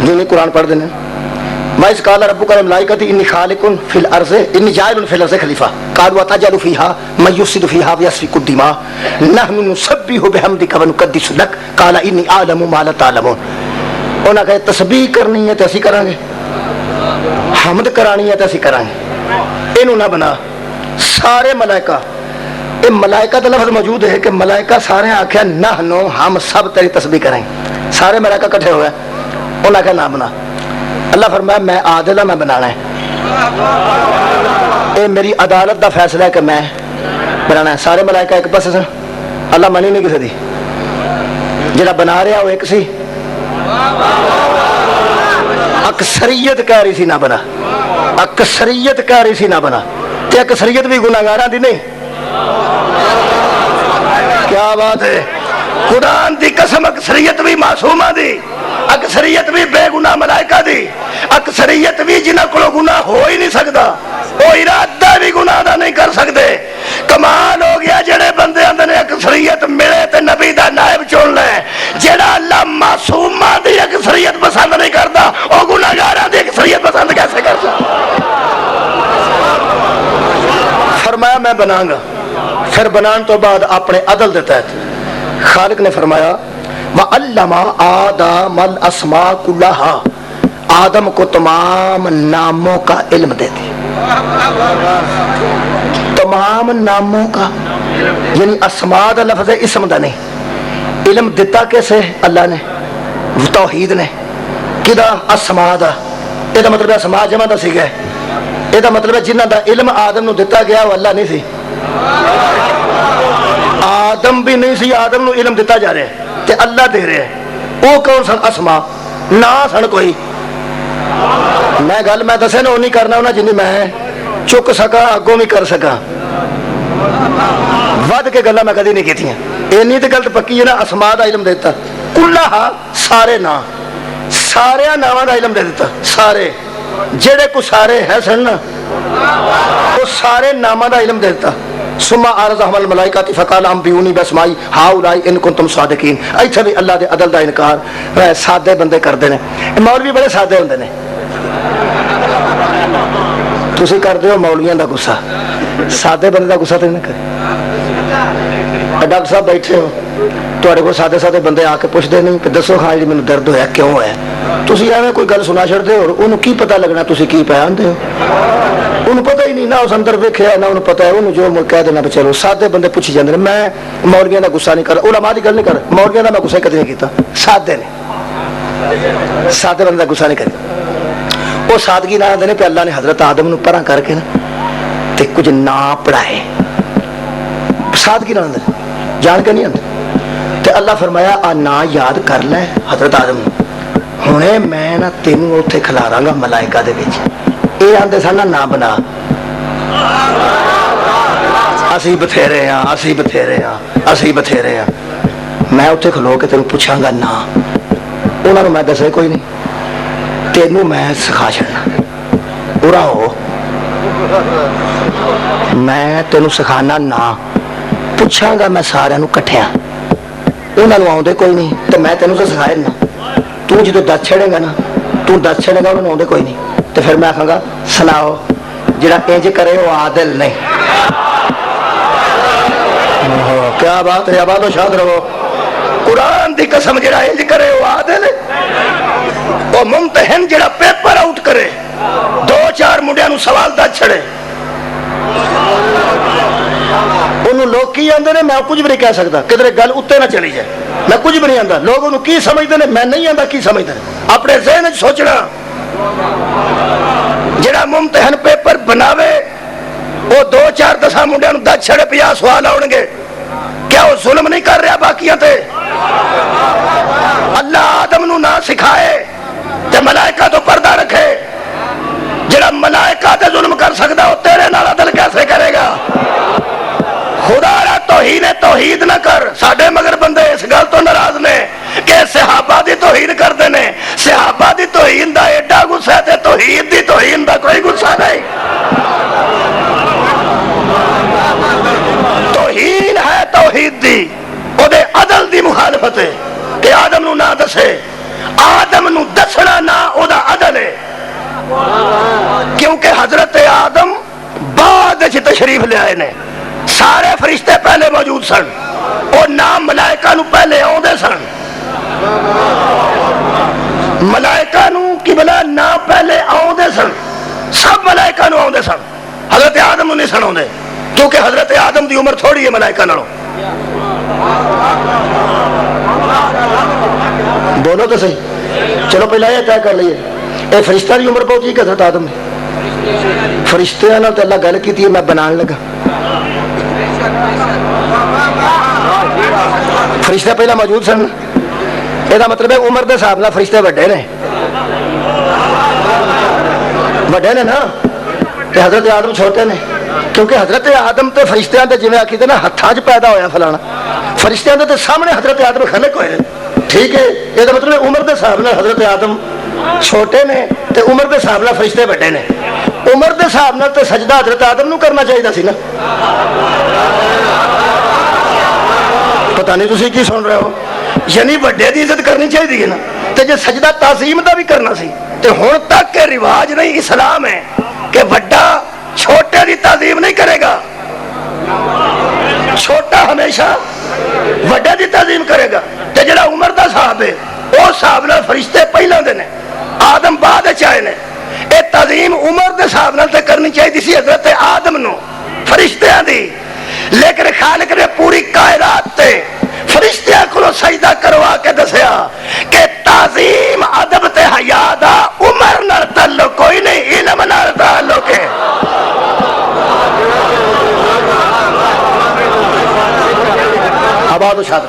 Speaker 1: جو نہیں قرآن پڑھ دینے ما اس قال ربک الملائکۃ انی خالق فی الارض انی جاعل فی الارض خلیفہ قالوا اتجعل فیہا من یفسد فیہا ویسفک الدماء نحن نسبح بحمدک ونقدس لک قال انی اعلم ما لا تعلمون. انہاں کہے تسبیح کرنی ہے تو اسی کریں گے حمد کرانی ہے تو اسی کریں گے انہوں نہ بنا سارے ملائکہ. یہ ملائکہ کا لفظ موجود ہے کہ ملائکہ سارے آکھیا نحنو ہم سب تیری تسبیح کریں گے. سارے ملائکہ کٹھے ہوئے انہوں کہا نہ بنا. اللہ فرمایا میں عادل ہوں میں بنانا ہے یہ میری عدالت دا فیصلہ ہے کہ میں بنانا ہے. سارے ملائکہ ایک پاس سن اللہ منی نہیں کسی دی جڑا بنا رہا وہ ایک سی اکثریت کہہ رہی سی نہ بنا اکثریت کہہ رہی سی نہ بنا تے اکثریت بھی گناہگاراں دی نہیں. کیا بات ہے قرآن دی قسم اکثریت بھی معصومہ دی، اکثریت بھی بے گناہ ملائکہ دی، اکثریت بھی جنہاں کو گناہ ہو ہی نہیں سکتا، وہ ارادہ بھی گناہ دا نہیں کر سکتے۔ کمال ہو گیا جڑے بندے اندر اکثریت ملے تے نبی دا نائب چن لے، جڑا اللہ معصومہ دی اکثریت پسند نہیں کرتا، وہ گناہگاراں دی اکثریت پسند کیسے کر سکتا؟ فرمایا میں بناں گا، پھر بنان تو بعد اپنے عدل دے تحت خالق نے فرمایا وَعَلَّمَ آدَمَ الْأَسْمَاءَ كُلَّهَا، آدم کو تمام ناموں کا علم دے دی، تمام ناموں کا، یعنی اسماء دا لفظ ہے اسم دا نہیں۔ علم دیتا کیسے اللہ نے؟ توحید نے۔ کدا؟ اسماء دا، یہ دا مطلب ہے اسماء جمع دا سی گئے، یہ دا مطلب ہے جنہ دا علم آدم نو دیتا گیا وہ اللہ نہیں سی، آدم بھی نہیں سی، آدم نو علم دیتا جا رہے ہیں تے اللہ دے رہے ہیں۔ وہ کون سن؟ اسماء، نہ سن کوئی۔ میں گل میں دسے نا نہیں کرنا ہونا جنہیں میں چک سکا اگوں بھی کر سکا، ود کے گلا میں کدی نہیں کی، اینی تو گل پکی ہے نا۔ اسماء دا علم دیتا کلھا، سارے نا، سارے ناواں دا علم دے دیتا، سارے جڑے کو سارے ہے سن نا وہ سارے ناماں دا علم دے دیتا۔ ثم عرضهم الملائکۃ فقال انبئونی باسماء ہؤلاء ان کنتم صادقین۔ ایتھے بھی اللہ دے عدل دا انکار سادے بندے کردے نے، مولوی بڑے سادے ہوندے نے، تسی کردے ہو مولویاں دا غصہ، سادے بندے دا غصہ تے نہیں کرے۔ ڈاکٹر صاحب بیٹھے ہو، تواڈے کول سادے سادے بندے آ کے پوچھدے نہیں کہ دسو خان جی مینوں درد ہویا کیوں ہے، تسی ایویں کوئی گل سنا چھڑدے ہو، انہوں کی پتہ لگنا تسی کی پہ آندے ہو، انہوں پتہ ہی نہیں، نہ اس اندر ویکھیا نہ انہوں پتہ ہے، انہوں جو کہہ دینا پہ چلو۔ سادے بندے پوچھی جاندے نے، میں مولویاں دا غصہ نہیں کر، علماء دی گل نہیں کر، مولویاں دا میں غصہ کدی نہیں کیتا، سادے نے، سادے بندے دا غصہ نہیں کرے۔ وہ سادگی نہ آندے نے کہ اللہ نے حضرت آدم نو پرا کر کے نا تے کچھ نہ پڑھائے، سادگی نہ آندے جان کے نہیں آندے تے اللہ فرمایا آ نا یاد کر لے حضرت آدم نو، ہنے میں نا تینوں اوتھے کھلاراں گا ملائکہ دے وچ، اے آندے سن نہ بنا، اسی بتھیرے ہاں، اسی بتھیرے ہاں، اسی بتھیرے ہاں، میں اوتھے کھلو کے تینوں پوچھاں گا نا، انہاں نوں میں دسے کوئی نہیں، تینوں میں سکھا چھڑنا، پورا ہو، میں تینوں سکھانا نا، پوچھاں گا میں سارے نوں کٹھیاں، انہاں نوں آوندے کوئی نہیں تو میں تینوں تو سکھائے نا، تو جدو دس چھڑے گا نا، تو دس چھڑے گا انہوں نے آوندے کوئی نہیں، تو پھر میں آکھاں گا سناؤ جڑا انج کرے وہ عادل نہیں۔ کیا بات ہے، آباد و شاد رہو، قرآن دی قسم جڑا انج کرے وہ عادل ہے، وہ ممتحن جڑا پیپر آؤٹ کرے، دو چار منڈیاں نوں سوال دا چھڑے، انہوں لوگ کی آندے نے، میں کچھ بھی نہیں کہہ سکتا، کدھر گل اتنے نہ چلی جائے، میں کچھ بھی نہیں آندا، لوگ انہوں کی سمجھتے ہیں، میں نہیں آندا کی سمجھتے ہیں، اپنے ذہن سوچنا۔ جڑا ممتحن پیپر بناوے وہ دو چار دساں منڈیاں نوں 10 چھڑے 50 سوال آؤن گے، کیا وہ ظلم نہیں کر رہا باقیاں تے؟ اللہ آدم نو نہ سکھائے تے ملائکہ تو پردہ رکھے، جڑا ملائکہ تے ظلم کر سکتا وہ تیرے نال عدل کیسے کرے گا؟ خدا را توحید نہ کر، ساڈے مگر بندے اس گل تو ناراض نے کہ صحابہ دی توہین کردے نے، صحابہ دی توہین دا ایڈا غصہ ہے تے توحید دی توہین دا کوئی غصہ نہیں۔ توہین ہے توحید دی، او دے عدل دی مخالفت ہے کہ آدم نو نہ دسے، آدم نو دسنا نہ او دا عدل ہے، کیونکہ حضرت آدم بعد وچ تشریف لے آئے نے، سارے فرشتے پہلے موجود سن، اور نام ملائکہ نو پہلے آؤندے سن، ملائکہ نو قبلہ نام پہلے آؤندے سن، سب ملائکہ نو آؤندے سن، حضرت آدم نو نہیں سن آؤندے، کیونکہ حضرت آدم دی عمر تھوڑی ہے ملائکہ نالوں۔ بولو تو صحیح، چلو پہلے یہ طے کر لئیے، اے فرشتہ دی عمر بہت ہی کہ حضرت آدم نے، فرشتے نال تے اللہ گل کیتی ہے، میں بنان لگا، فرشتے پہلے موجود سن، یہ مطلب ہے عمر دے حساب نال فرشتے وڈے نے، وڈے نے نا، تے حضرت آدم چھوٹے نے، کیونکہ حضرت آدم تے فرشتیاں تے جویں آکھی تے نا ہتھاں 'چ پیدا ہویا فلانا، فرشتیاں دے سامنے حضرت آدم خلق ہوئے. ٹھیک ہے, یہ مطلب عمر دے حساب نال حضرت آدم چھوٹے نے تے عمر دے حساب نال فرشتے بڑے نے. عمر دے حساب نال تے سجدہ حضرت آدم نو کرنا چاہیے سی نا. پتہ نہیں تسی کی سن رہے ہو, یعنی بڑے دی عزت کرنی چاہیے نا. تے جے سجدہ تعظیم دا بھی کرنا سی تے ہن تک کے رواج نہیں اسلام ہے کہ بڑا چھوٹے دی تعظیم نہیں کرے گا, چھوٹا ہمیشہ بڑے دی تعظیم کرے گا. تے جڑا عمر دا صاحب ہے او صاحب نال فرشتے پہلا دے نے, آدم بعد چائے نے. اے تعظیم عمر دے صاحب نال تے کرنی چاہیے سی حضرت آدم نو فرشتیاں دی, لیکن خالق نے پوری کائنات تے فرشتیاں کو سجدہ کروا کے دسیا کہ تعظیم ادب تے حیا دا عمر نال تعلق کوئی نہیں, علم نال تعلق ہے. آباد و شاد.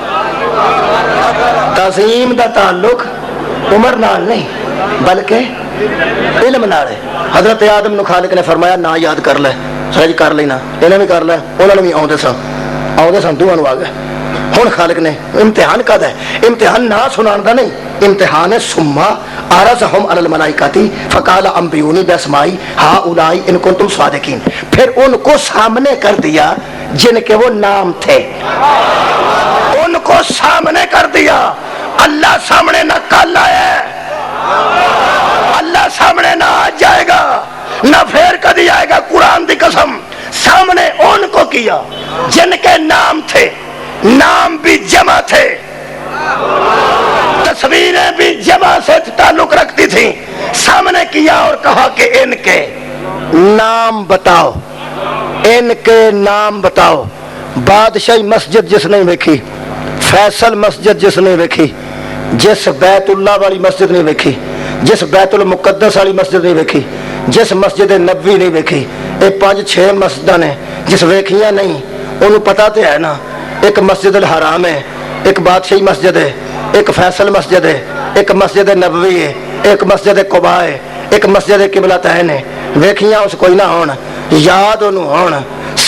Speaker 1: تعظیم دا تعلق عمر نال نہیں بلکہ علم نال ہے. حضرت آدم نو خالق نے فرمایا نہ یاد کر لے, سج کر لینا, انہیں بھی کر لے, انہوں نے بھی آؤندے سن دونوں نو آ گئے. ہن خالق نے امتحان کد ہے, امتحان نہ سنان دا نہیں, امتحان ہے سما عرضہم علی الملائکۃ فقال انبئونی باسماء ہؤلاء ان کنتم صادقین. پھر ان کو سامنے کر دیا جن کے وہ نام تھے, ان کو سامنے کر دیا. اللہ سامنے نہ کل آیا, اللہ سامنے نہ آج جائے گا, نہ پھر کدی آئے گا. قرآن دی قسم سامنے ان کو کیا جن کے نام تھے, نام بھی جمع تھے, تصویریں بھی جمع سے تعلق رکھتی تھیں. سامنے کیا اور کہا کہ ان کے نام بتاؤ, ان کے نام بتاؤ. بادشاہی مسجد جس نے ویکھی, فیصل مسجد جس نے ویکھی, جس بیت اللہ والی مسجد نہیں ویکھی, جس بیت المقدس والی مسجد نہیں ویکھی, جس مسجد نبوی نہیں ویکھی, یہ 5-6 مسجداں نے جس ویکھیاں نہیں انہوں پتہ تے ہے نا. ایک مسجد الحرام ہے, ایک بادشاہی مسجد ہے, ایک فیصل مسجد ہے, ایک مسجد نبوی ہے, ایک مسجد قباء ہے, ایک مسجد قبلتین ہے. ویکھیاں اس کوئی نہ ہون, یاد انہوں ہون.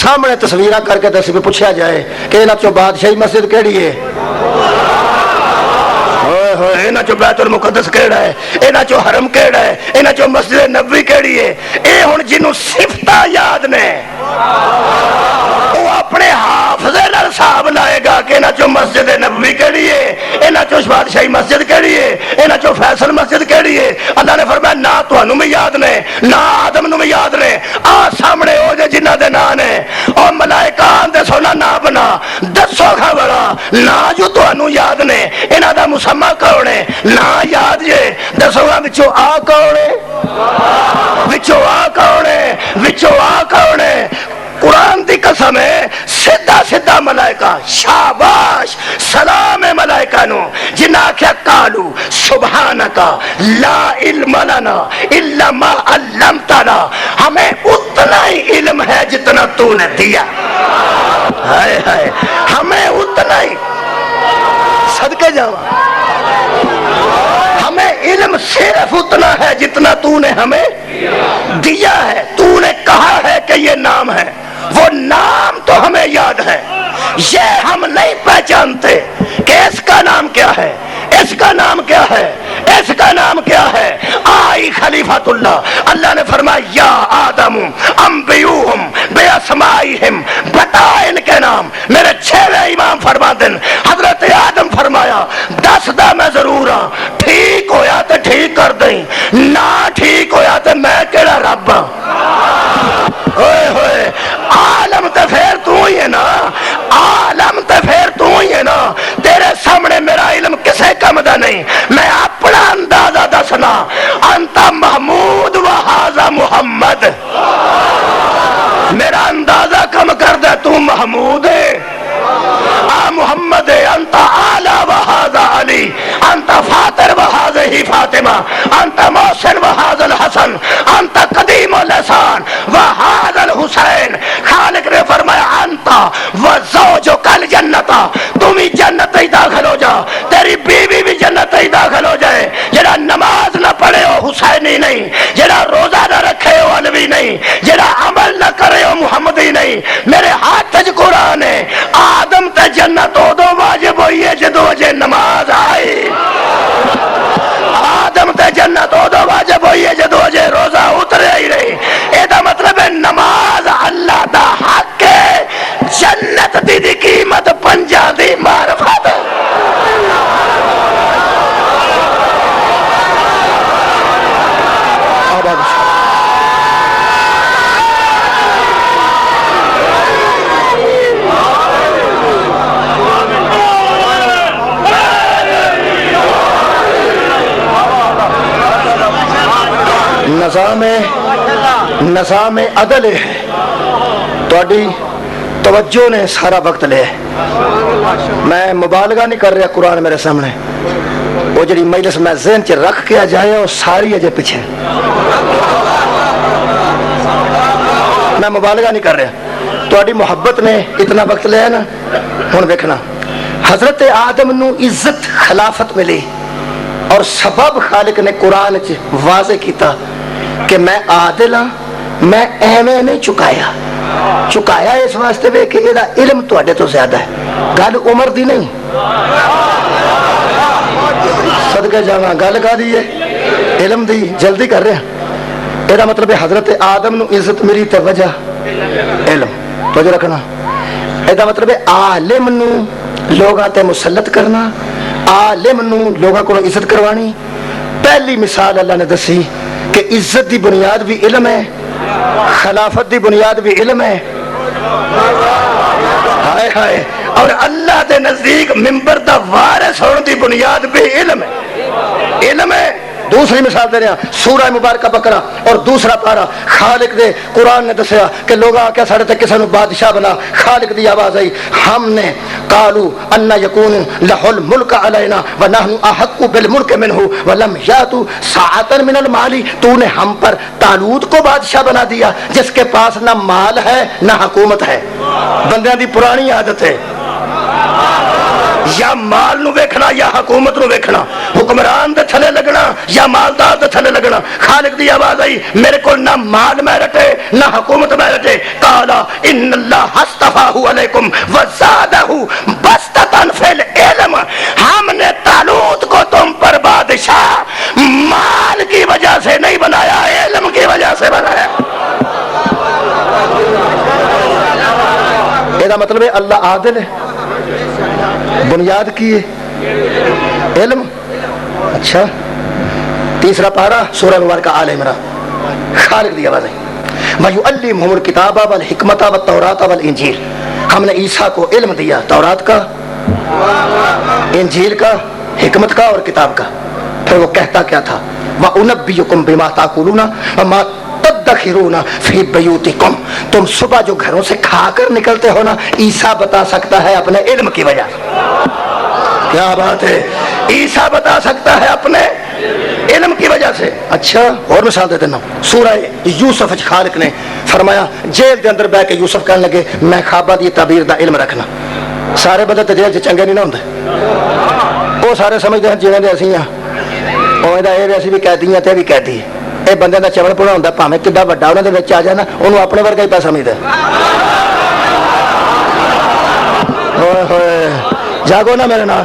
Speaker 1: سامنے تصویرہ کر کے دس بھی پوچھا جائے کہ انہاں چوں بادشاہی مسجد کیڑی ہے, انہاں چوں بیت المقدس کیڑا ہے, انہاں چوں حرم کیڑا ہے, انہاں چوں مسجد نبوی کیڑی ہے. اے ہن جنوں صفتاں یاد نے وہ اپنے حافظے نال حساب لائے گا کہ انہاں چوں مسجد نبوی کیڑی ہے, انہاں چوں بادشاہی مسجد کیڑی ہے, انہاں چوں فیصل مسجد کیڑی ہے. اللہ نے فرمایا نہ تانوں بھی یاد نے, نہ آدم نو بھی یاد نے. آ سامنے ہو جے جنہاں دے نام نے, او ملائکہ دے سونا نہ بنا دسو خبرا نہ جو تانوں یاد نے, انہاں دا مسمى کون ہے نہ یاد جے دسو وچوں آ کون ہے, وچوں آ کون ہے, وچوں آ کون ہے. قرآن دی قسم ہے سیدھا سیدھا ملائکہ شاباش سلام ہے ملائکہ نو جنہاں آکھیا قالو سبحانکا لا علم لنا الا ما علمتنا, ہمیں اتنا ہی علم ہے جتنا تو نے دیا. ہائے ہائے, ہمیں اتنا ہی, صدقے جاواں, ہمیں علم صرف اتنا ہے جتنا تو نے ہمیں دیا ہے. تو نے کہا ہے کہ یہ نام ہے, وہ نام تو ہمیں یاد ہے, یہ ہم نہیں پہچانتے کہ اس کا نام کیا ہے, اس کا نام کیا ہے, اس کا نام کیا ہے. آئی خلیفۃ اللہ, اللہ نے فرمایا یا آدم انبئوہم باسمائہم, بتا ان کے نام. میرے 6ویں امام فرما دن حضرت آدم فرمایا 10 دا میں ضرور ہاں, ٹھیک ہویا تو ٹھیک کر دیں, نہ ٹھیک ہویا تو میں کیڑا رب ہاں. ہوئے ہوئے, عالم تے پھر تو ہی ہے نا, عالم تے پھر تو ہی ہے نا. تیرے سامنے میرا علم کسے کم دا نہیں, میں اپنا اندازہ دسنا. انتا محمود و حاضر محمد, میرا اندازہ کم کر دے, تو محمود ہے, محمد ہے. انتا آلہ و حاضر علی, انتا فاتر و حاضر ہی فاطمہ, انتا محسن و حاضر حسن, انتا قدیم و لسان و حاضر حسین. خالق نے فرمایا انتا و زوجو کل جنتا, تم ہی جنت ہی داخل ہو جا, تیری بیوی بھی جنت ہی داخل ہو جائے. جڑا نماز نہ پڑھے ہو حسینی نہیں, جڑا روزہ نہ رکھے ہو علوی نہیں, جڑا عمل نہ کرے ہو محمدی نہیں. میرے ہاتھ قرآن ہے, آدم تے جنت ادو نظام عدل ہے تواڈی توجہ نے سارا وقت لیا. میں مبالغہ نہیں کر رہا, قرآن میرے سامنے, وہ جڑی مجلس میں ذہن چ رکھ کے جائے وہ ساری اجے پیچھے. میں مبالغہ نہیں کر رہا, تواڈی محبت نے اتنا وقت لیا نا. ہن ویکھنا, حضرت آدم نو عزت خلافت ملی اور سبب خالق نے قرآن چ واضح کیتا کہ میں عادل ہاں, میں ایویں نہیں چکایا اس واسطے وے کہ یہ علم تواڈے تو زیادہ ہے, گل عمر دی نہیں. صدقے جاواں گل کا دی ہے علم دی, جلدی کر رہا. یہ مطلب ہے حضرت آدم نو عزت میری تے وجہ علم. توجہ رکھنا, یہ مطلب ہے عالم نو لوگاں تے مسلط کرنا, عالم نو لوگاں کو عزت کروانی. پہلی مثال اللہ نے دسی کہ عزت دی بنیاد بھی علم ہے, خلافت دی بنیاد بھی علم ہے. ہائے ہائے, اور اللہ دے نزدیک ممبر دا وارث ہونے دی بنیاد بھی علم ہے. علم ہے. دوسری مثال دے رہے ہیں, سورہ مبارکہ بقرہ اور دوسرا پارہ. خالق دے قرآن نے دسیا کہ لوگاں کیا ساڑے تے کسے نو بادشاہ بنا. خالق دی آواز آئی, ہم نے قالو ان یکون لہ الملک علینا ونحن احق بالملک منہ ولم یاتوا ساعۃ من المال. تو نے ہم پر طالوت کو بادشاہ بنا دیا جس کے پاس نہ مال ہے نہ حکومت ہے. بندیاں دی پرانی عادت ہے, یا مال نو ویکھنا یا حکومت نو ویکھنا, حکمران دے تھلے لگنا یا مالدار دے تھلے لگنا. خالق دی آواز آئی, میرے کو نہ مال میں رٹے نہ حکومت میں رٹے. قالا ان اللہ اصطفاہ علیکم وزادہ بسطۃ فی العلم. ہم نے طالوت کو تم پر بادشاہ مال کی وجہ سے نہیں بنایا, علم کی وجہ سے بنایا. یہ مطلب ہے اللہ عادل ہے. بنیاد کی ہے علم. اچھا, تیسرا پارہ سورہ مبارکہ آل عمران. خالق دی آواز ہے, وَيُعَلِّمُهُمُ الْكِتَابَ وَالْحِكْمَةَ وَالتَّوْرَاةَ وَالْإِنْجِيلَ. ہم نے عیسیٰ کو علم دیا, تورات کا, انجیل کا, حکمت کا اور کتاب کا. پھر وہ کہتا کیا تھا, وَأُنَبِّئُكُم بِمَا تَأْكُلُونَ وَمَا تدخرون فی بیوتکم. تم صبح جو گھروں سے کھا کر نکلتے ہو نا, عیسیٰ بتا سکتا ہے اپنے علم کی وجہ. کیا بات ہے, عیسیٰ بتا سکتا ہے اپنے علم کی وجہ سے. اچھا, اور مثال دیتے نا, سورہ یوسف خالق نے فرمایا, جیل دے اندر بیٹھ کے یوسف کہنے لگے میں خوابہ دی تعبیر دا علم رکھنا. سارے بندے تے جیل چنگے نہیں نہ ہوندے, وہ سارے سمجھتے ہیں جنہیں دے اسی ہیں, اویں دا اے اسی بھی قیدی ہیں تے بھی قیدی ہے. یہ بندے کا چمڑ پڑا ہوتا, بھاویں کڈا وڈا انہوں نے آ جانا, انہوں اپنے ورگا ہی پہ سمجھتا. جاگو نا میرے نال.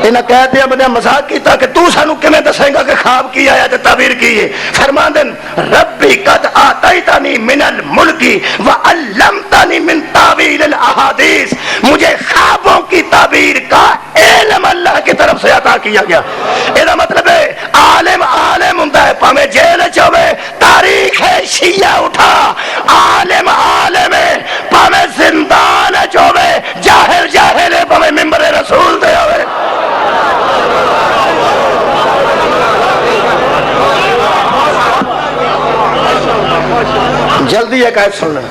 Speaker 1: انہیں کہہ دیا بندے مذاق کیتا کہ تو سانو کیویں دسیں گا کہ خواب کی آیا تے تعبیر کی ہے. فرماندن ربی قد آتیتنی من الملک وعلمتنی من تاویل الاحادیث. مجھے خوابوں کی تعبیر کا علم اللہ کی طرف سے عطا کیا گیا. یہ مطلب ہے عالم عالم ہوتا ہے, پاویں جیل چوے تاریخ شیعہ اٹھا, عالم عالم ہے, پاویں زندان چوے جاہل جاہل ہے, پاویں ممبر رسول دے ہوئے. جلدی ایک آیت سننا.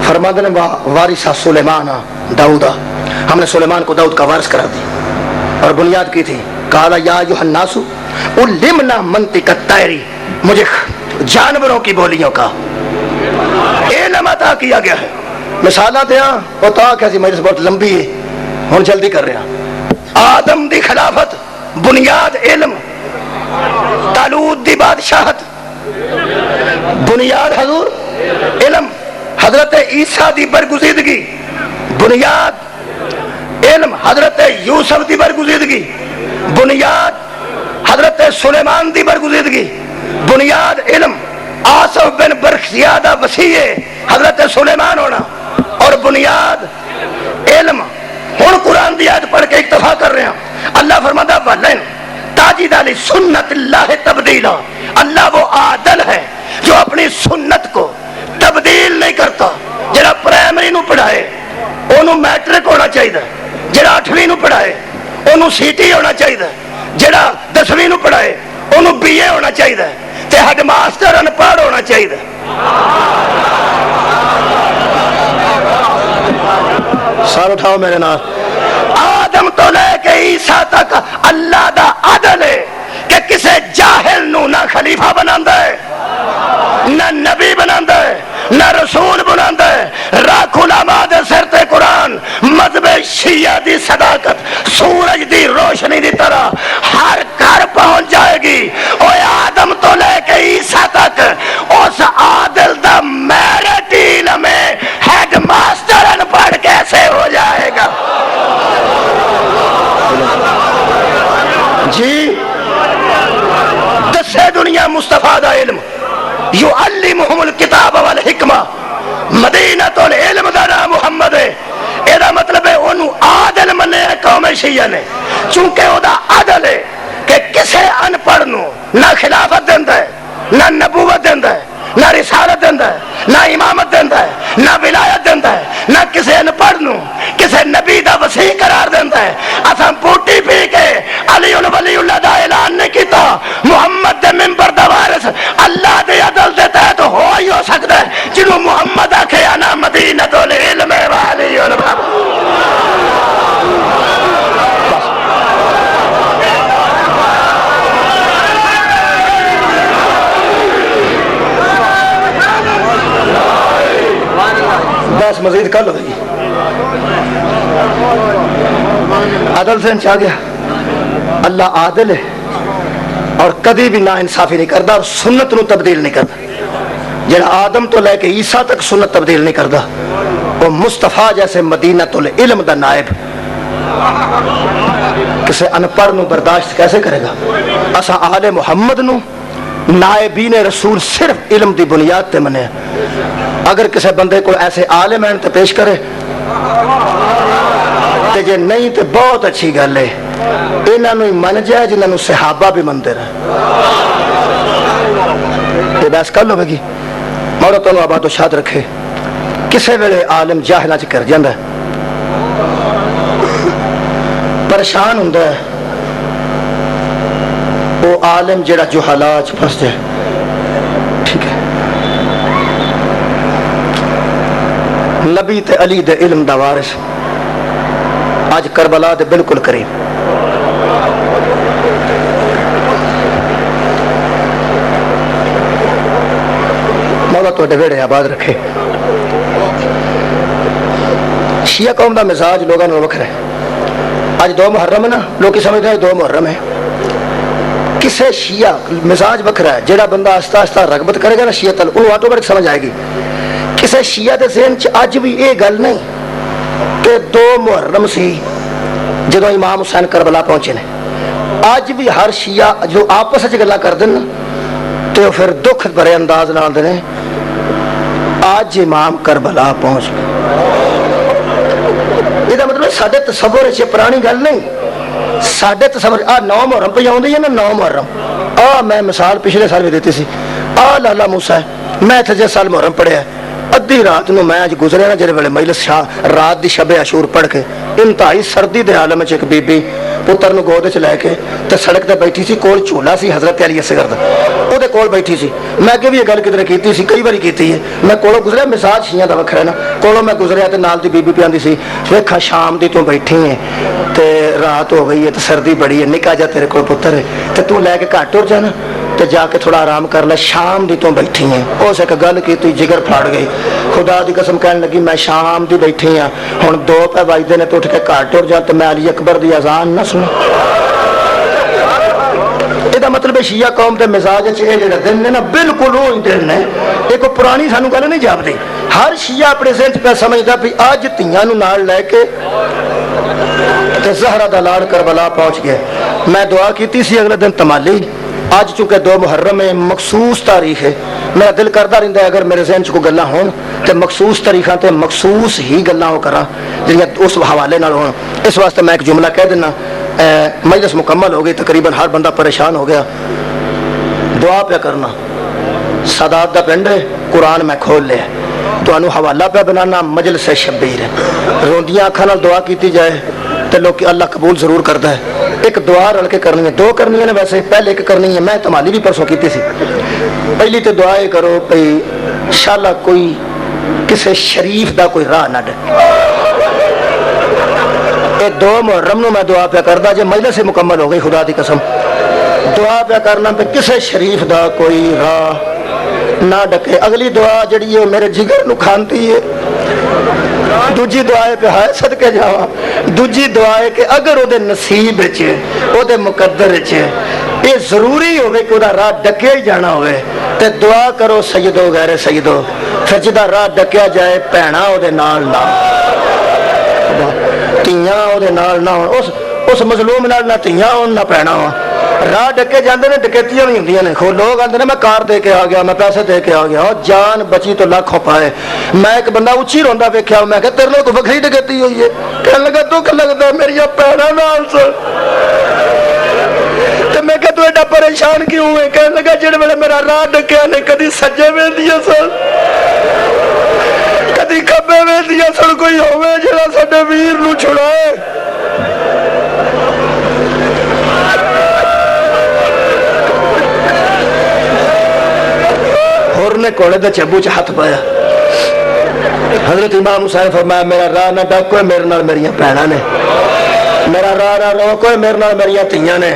Speaker 1: فرماتے ہیں وارث سلیمان داؤدا, ہم نے سلیمان کو داؤد کا وارث کرا دی اور بنیاد کی تھی. قال یا ایھا الناس علمنا منطق الطیر. مجھے جانوروں کی بولیوں کا علم عطا کیا گیا ہے. مثالات ہیں وہ تا کیسی مجلس بہت لمبی ہے, ہم جلدی کر رہے ہیں. آدم دی خلافت بنیاد علم, طالوت دی بادشاہت بنیاد حضور علم, حضرت عیسیٰ دی برگزیدگی بنیاد علم, حضرت یوسف دی برگزیدگی بنیاد, حضرت سلیمان دی برگزیدگی بنیاد علم, آصف بن برخزیادہ وسیع حضرت سلیمان ہونا اور بنیاد علم. ہن قرآن دی آیت پڑھ کے اکتفا کر رہے ہیں. اللہ فرماتا ولن تاجد علی سنت اللہ تبدیلا. اللہ وہ عادل ہے جو اپنی سنت کو تبدیل نہیں کرتا. جڑا پرائمری نو پڑھائے انہوں میٹرک ہونا چاہیے, جڑا 8ویں نو پڑھائے انہوں سی ٹی ہونا چاہیے,
Speaker 2: جڑا 10ویں نو پڑھائے انہوں BA ہونا چاہیے تے ہیڈ ماسٹر انپڑھ ہونا چاہیے.
Speaker 1: سار اٹھاؤ میرے نال.
Speaker 2: آدم تو لے کے عیسیٰ تک اللہ دا عدل ہے کہ کسے جاہل نو نہ خلیفہ بناندا ہے نہ نبی بناندا ہے نہ رسول بناندا ہے. راکھ علماء دے سر تے قرآن مذہب شیعہ دی صداقت سورج دی روشنی دی طرح ہر گھر پہنچ جائے گی. اوے آدم تو لے کے عیسیٰ تک اس عادل دا میرٹ علم ہیڈ ماسٹر ان پڑھ کیسے ہو جائے گا؟ جی دسے دنیا مصطفیٰ دا علم یعلمہم الکتاب والحکمہ مدینۃ العلم دا نام محمد ہے. یہ مطلب ہے انہوں عادل منے قوم شیعہ نے چونکہ وہ دا عادل ہے کہ کسے ان پڑھ نو نہ خلافت دیندا ہے نہ نبوت دیندا ہے نہ رسالت دیندا ہے نہ امامت دیندا ہے نہ ولایت دیندا ہے نہ کسے ان پڑھ نو کسے نبی دا وسیع قرار دیندا ہے. اساں پوٹی پی کے علی ولی اللہ دا اعلان نہیں کیتا. محمد دے منبر دا وارث اللہ دے عدل دے تحت ہو ہی ہو سکدا ہے جنوں محمد آکھے انا مدینۃ العلم وعلی الباب.
Speaker 1: بس مزید کل ہوگی. عدل سے انچا گیا. اللہ عادل ہے اور کبھی بھی نا انصافی نہیں کرتا اور سنت نو تبدیل نہیں کرتا. جڑا آدم تو لے کے عیسیٰ تک سنت تبدیل نہیں کرتا وہ مصطفیٰ جیسے مدینۃ العلم دا نائب کسے ان پڑھ نو برداشت کیسے کرے گا؟ اساں آل محمد نو نائبین رسول صرف علم دی بنیاد تے منے. اگر کسی بندے کو ایسے عالم ہیں تے پیش کرے تے جے نہیں تے بہت اچھی گل ہے. انہاں نو من جائے جنہاں نو صحابہ بھی منتے رہے. تے بس کل ہوے گی. مولا تعالی آباد و شاد رکھے. کسے ویلے عالم جاہلاں چ کر جاندا ہے پریشان ہوندا ہے وہ عالم جڑا جہالات چ پھس جائے. ٹھیک ہے نبی تے علی دے علم دا وارث اج کربلا دے بالکل قریب. مولا تواڈے ویڑے آباد رکھے. شیعہ قوم دا مزاج لوگاں نال وکھرا ہے. اج 2 محرم ہے نا لوگ سمجھتے ہیں 2 محرم ہے. کسے شیعہ مزاج وکھرا ہے. جڑا بندہ آہستہ آہستہ رغبت کرے گا نا شیعہ تل انہوں آٹومیٹک سمجھ آئے گی. کسے شیعہ دے ذہن چ اج بھی یہ گل نہیں کہ 2 محرم سی جدو امام حسین کربلا پہنچے نے. اج بھی ہر شیعہ جو آپس وچ گلاں کردے نا تو پھر دکھ بھرے انداز نال دے نے اج امام کربلا پہنچ گئے. یہ مطلب ساڈے تصور وچ پرانی گل نہیں. ساڈے تصور 9 محرم پہ آؤندی ہے نا 9 محرم. میں مثال پچھلے سال بھی دیتی سی. لالا موسیٰ میں اتنے جس سال محرم پڑھیا ادھی رات نو میں اج گزریا نا جڑے ویلے مجلس شاہ رات دی شب عاشور پڑھ کے انتہائی سردی دے عالم وچ ایک بی بی پتر نو گود وچ لے کے تے سڑک تے بیٹھی سی. کول جھولا سی حضرت علی اصغر دا او دے کول بیٹھی سی. میں اگے بھی یہ گل کدھر کیتی سی کئی باری کیتی ہے. میں کولوں گزریا مزاج شیعہ دا وکھرا ہے نا. کولوں میں گزریا تے نال دی بی بی پیاندی سی ویکھا شام دی تو بیٹھی ہے تے رات ہو گئی ہے تے سردی بڑی ہے نکا جا تیرے کول پتر ہے تے تو لے کے گھر ٹر جانا تے جا کے تھوڑا آرام کر لے. شام دی تو بیٹھی ہیں. اس ایک گل کی جگر پھاڑ گئی. خدا دی قسم کہنے لگی میں شام دی بیٹھی ہاں ہن 2 پہ بجدے نے تو اٹھ کے گھر ٹر جا تے میں علی اکبر دی اذان نہ سنا. یہ مطلب شیعہ قوم دے مزاج وچ یہ جڑے دن نے نا بالکل وہی دن نے. ایک پرانی سانو گل نہیں جاپدی. ہر شیعہ اپنے ذہن چ پہ سمجھدا بھی اج تیاں نو نال لے کے تے زہرا دا لاڑ کربلا پہنچ گیا. میں دعا کیتی سی اگلے دن تمالی. اج چونکہ 2 محرم ہے مخصوص تاریخ ہے. میرا دل کرتا رہتا ہے اگر میرے ذہن چ کوئی گلاں ہون تے مخصوص تاریخاں تے مخصوص ہی گلاں وہ کراں جڑیاں اس حوالے نال ہون. اس واسطے میں ایک جملہ کہہ دینا. مجلس مکمل ہو گئی تقریباً ہر بندہ پریشان ہو گیا. دعا پہ کرنا. سادات دا پنڈ ہے قرآن میں کھول لیا تو انو حوالہ پہ بنانا مجلس شبیر ہے. روندیاں اکھاں نال دعا کیتی جائے تو لوگ اللہ قبول ضرور کرتا ہے. ایک دعا رل کے کرنی ہے, دو کرنی ہے ویسے, پہلے ایک کرنی ہے, میں تمالی بھی پرسوں کی سی. پہلی تو دعا یہ کرو بھائی انشاءاللہ کوئی کسی شریف دا کوئی راہ نہ ڈے. یہ 2 محرم نو میں دعا پہ کردا, جے مجلس سے مکمل ہو گئی خدا دی قسم, دعا پہ کرنا پہ کسی شریف دا کوئی راہ نہ ڈکے. اگلی دعا جڑی ہے میرے جگر نو کھانتی ہے. دوجی دعا ہے پہ ہائے صدقے جاواں, دوجی دعا ہے کہ اگر او دے نصیب وچ او دے مقدر وچ یہ ضروری ہوئے کہ وہ راہ ڈکیا ہی جانا ہوئے تے دعا کرو سیدو غیر سیدو, پھر جدا راہ ڈکیا جائے بھینا او دے نال نہ تیاں او دے نال نہ ہون, اس مظلوم نال نہ تیاں ہون نہ بھینا ہون. راہ ڈکے جاندے نے ڈکیتیاں بھی ہوندیاں نے. لوگ آندے نے میں کار دے کے آ گیا, میں پیسے دے کے آ گیا, جان بچی تو لاکھوں پائے. میں ایک بندہ اچھی روندا ویکھیا, میں کہ تیرے لوگ وکھری ڈکیتی ہوئی ہے. کہنے لگا دکھ لگدا میری بھینا نال سے. تے میں کہ تو ایڈا پریشان کیوں ہے؟ کہنے لگا جڑے ویلے میرا راہ ڈکیا نے کدی سجے ویندیاں سن کدی کبے ویندیاں سن, کوئی ہوے جڑا ساڈے ویر نو چھڑائے. نے کوڑے دے چبو چ ہاتھ پایا. حضرت امام حسین فرمایا میرا راہ نہ ڈاکو, میرے نال میریاں بھیڑاں نے, میرا راہ نہ روکو, میرے نال میریاں تیاں نے.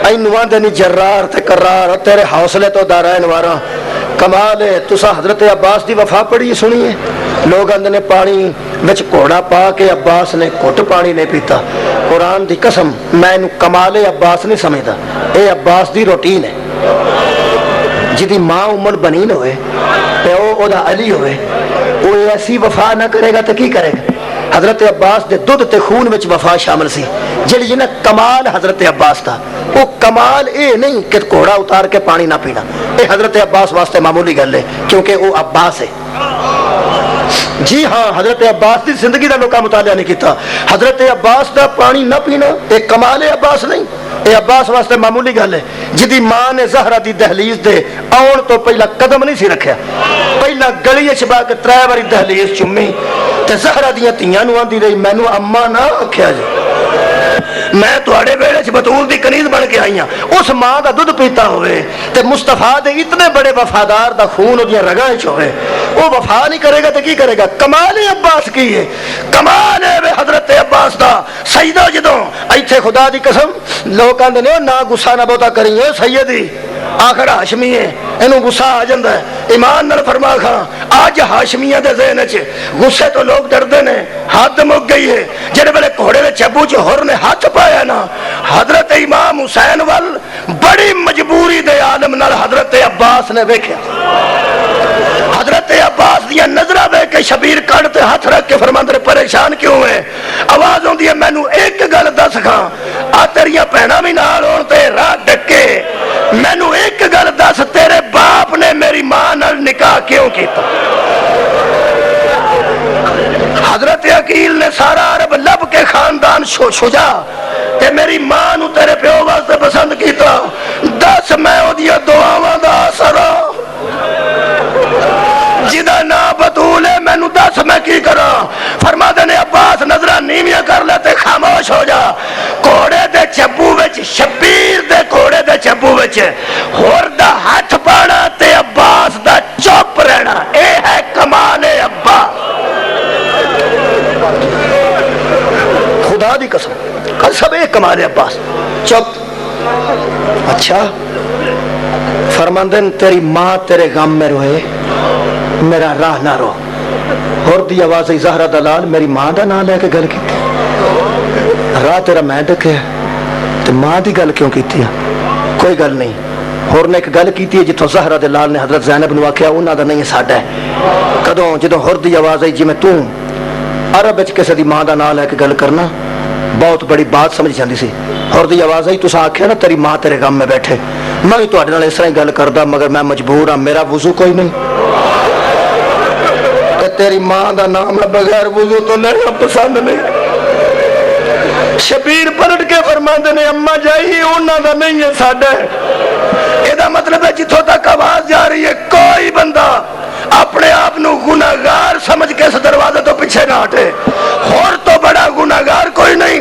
Speaker 1: اینو آندے نی جرار تے کرار, تیرے حوصلے تو دارائن واراں. کمال ہے. تساں حضرت عباس دی وفا پڑھی سنی ہے؟ لوگ آندے نے پانی وچ گھوڑا پا کے عباس نے گھٹ پانی نہیں پیتا. قرآن دی قسم میں اینو کمال عباس نہیں سمجھدا, اے عباس دی روٹین ہے. جدی ماں امن بنین ہوئے پیو او دا علی ہوئے, وہ ایسی وفا نہ کرے گا تو کی کرے گا؟ حضرت عباس دے دودھ تے خون وچ وفا شامل سی. جڑی جنہ کمال حضرت عباس دا, وہ کمال اے نہیں کہ گھوڑا اتار کے پانی نہ پینا. اے حضرت عباس واسطے معمولی گل ہے کیونکہ وہ عباس ہے. جی ہاں, حضرت عباس دی زندگی دا لوکا مطالعہ نہیں کیتا. حضرت عباس دا پانی نہ پینا اے کمال عباس نہیں, اے عباس واسطے معمولی گل ہے. جدی ماں نے زہرا دی دہلیز دے آن تو پہلا قدم نہیں سی رکھیا, پہلا گلی چبا کے 3 باری دہلیز چومی تے زہرا دیاں تیاں نو آندی رہی مینوں اما نہ آکھیا جی, میں تواڈے ویڑے چ بطول دی کنیز بن کے آئی ہاں. اس ماں دا دودھ پیتا ہوئے تے مصطفیٰ دے اتنے بڑے وفادار دا خون دیاں رگاں وچ ہوئے, وہ وفا نہیں کرے گا تو کی کرے گا؟ کمال عباس کی ہے, کمال ہے حضرت عباس دا. سیدہ جدوں ایتھے خدا دی قسم لوگ آندے نے نہ غصہ نہ بہتا کریے سیدی آخر ہاشمی ہے, اینو غصہ آ جاندا ہے. ایمان نال فرما کھاں اج ہاشمیاں دے ذہن وچ غصے تو لوگ ڈردے نے, حد مک گئی ہے. جڑے ویلے گھوڑے دے چبو چ ہور نے ہاتھ پایا نا حضرت امام حسین وال بڑی مجبوری دے عالم نال حضرت عباس نے ویکھیا. حضرت عباس دیا نظرہ بے کے شبیر کڑتے ہاتھ رکھ کے فرماندے پریشان کیوں ہے؟ آواز ہوندی ہے مینوں ایک گل دس کھاں, آ تیریاں بہناں وی نال ہون تے راہ ڈکے, مینوں ایک گل دس تیرے باپ نے میری ماں نال نکاح کیوں کیتا؟ حضرت عقیل نے سارا عرب لب کے خاندان شجا تے میری ماں نو تیرے پیو واسطے پسند کیتا, دس میں او دیا دعاواں دا اثر جدا نا بطول ہے مینو دس میں کی کرا؟ فرما دے نے عباس نظرہ نیویاں کر لے تے خاموش ہو جا. گھوڑے دے چبو وچ شبیر دے گھوڑے دے چبو وچ ہور دا ہاتھ پانا تے عباس دا چپ رہنا, اے ہے کمال ابا. خدا دی قسم سب ایک کمال عباس. چپ. اچھا فرماندن تیری ماں تیرے غم میں روئے میرا راہ نہ رو. اور دی آواز زہرا دلال میری ماں دا نام لے کے گل کی, راہ تیرا میں ڈکے تو ماں دی گل کیوں کیتی ہے؟ کوئی گل نہیں. اور نے ایک گل کیتی ہے جتوں زہرا دلال نے حضرت زینب نو آکھیا انہاں دا نہیں ساڈا ہے. کدوں جدوں ہور دی آواز آئی جویں تو عرب وچ کسے دی ماں دا نام لے کے گل کرنا بہت بڑی بات سمجھ جاندی سی. اور دی آواز آئی تساں آکھیا نا تیری ماں تیرے غم میں بیٹھے, میں بھی تواڈے نال اس طرح گل کردا مگر میں مجبور ہاں, میرا وضو کوئی نہیں تے تیری ماں دا نام میں بغیر وضو تو لینا پسند نہیں. شبیر پلٹ کے فرماندے نے اما جائی انہاں دا نہیں ہے ساڈا. اے دا مطلب ہے جتھوں تک آواز جا رہی ہے کوئی بندہ اپنے آپ نو گناہگار سمجھ کے اس دروازے تو پیچھے نہ ہٹے. اور تو بڑا گناہگار کوئی نہیں.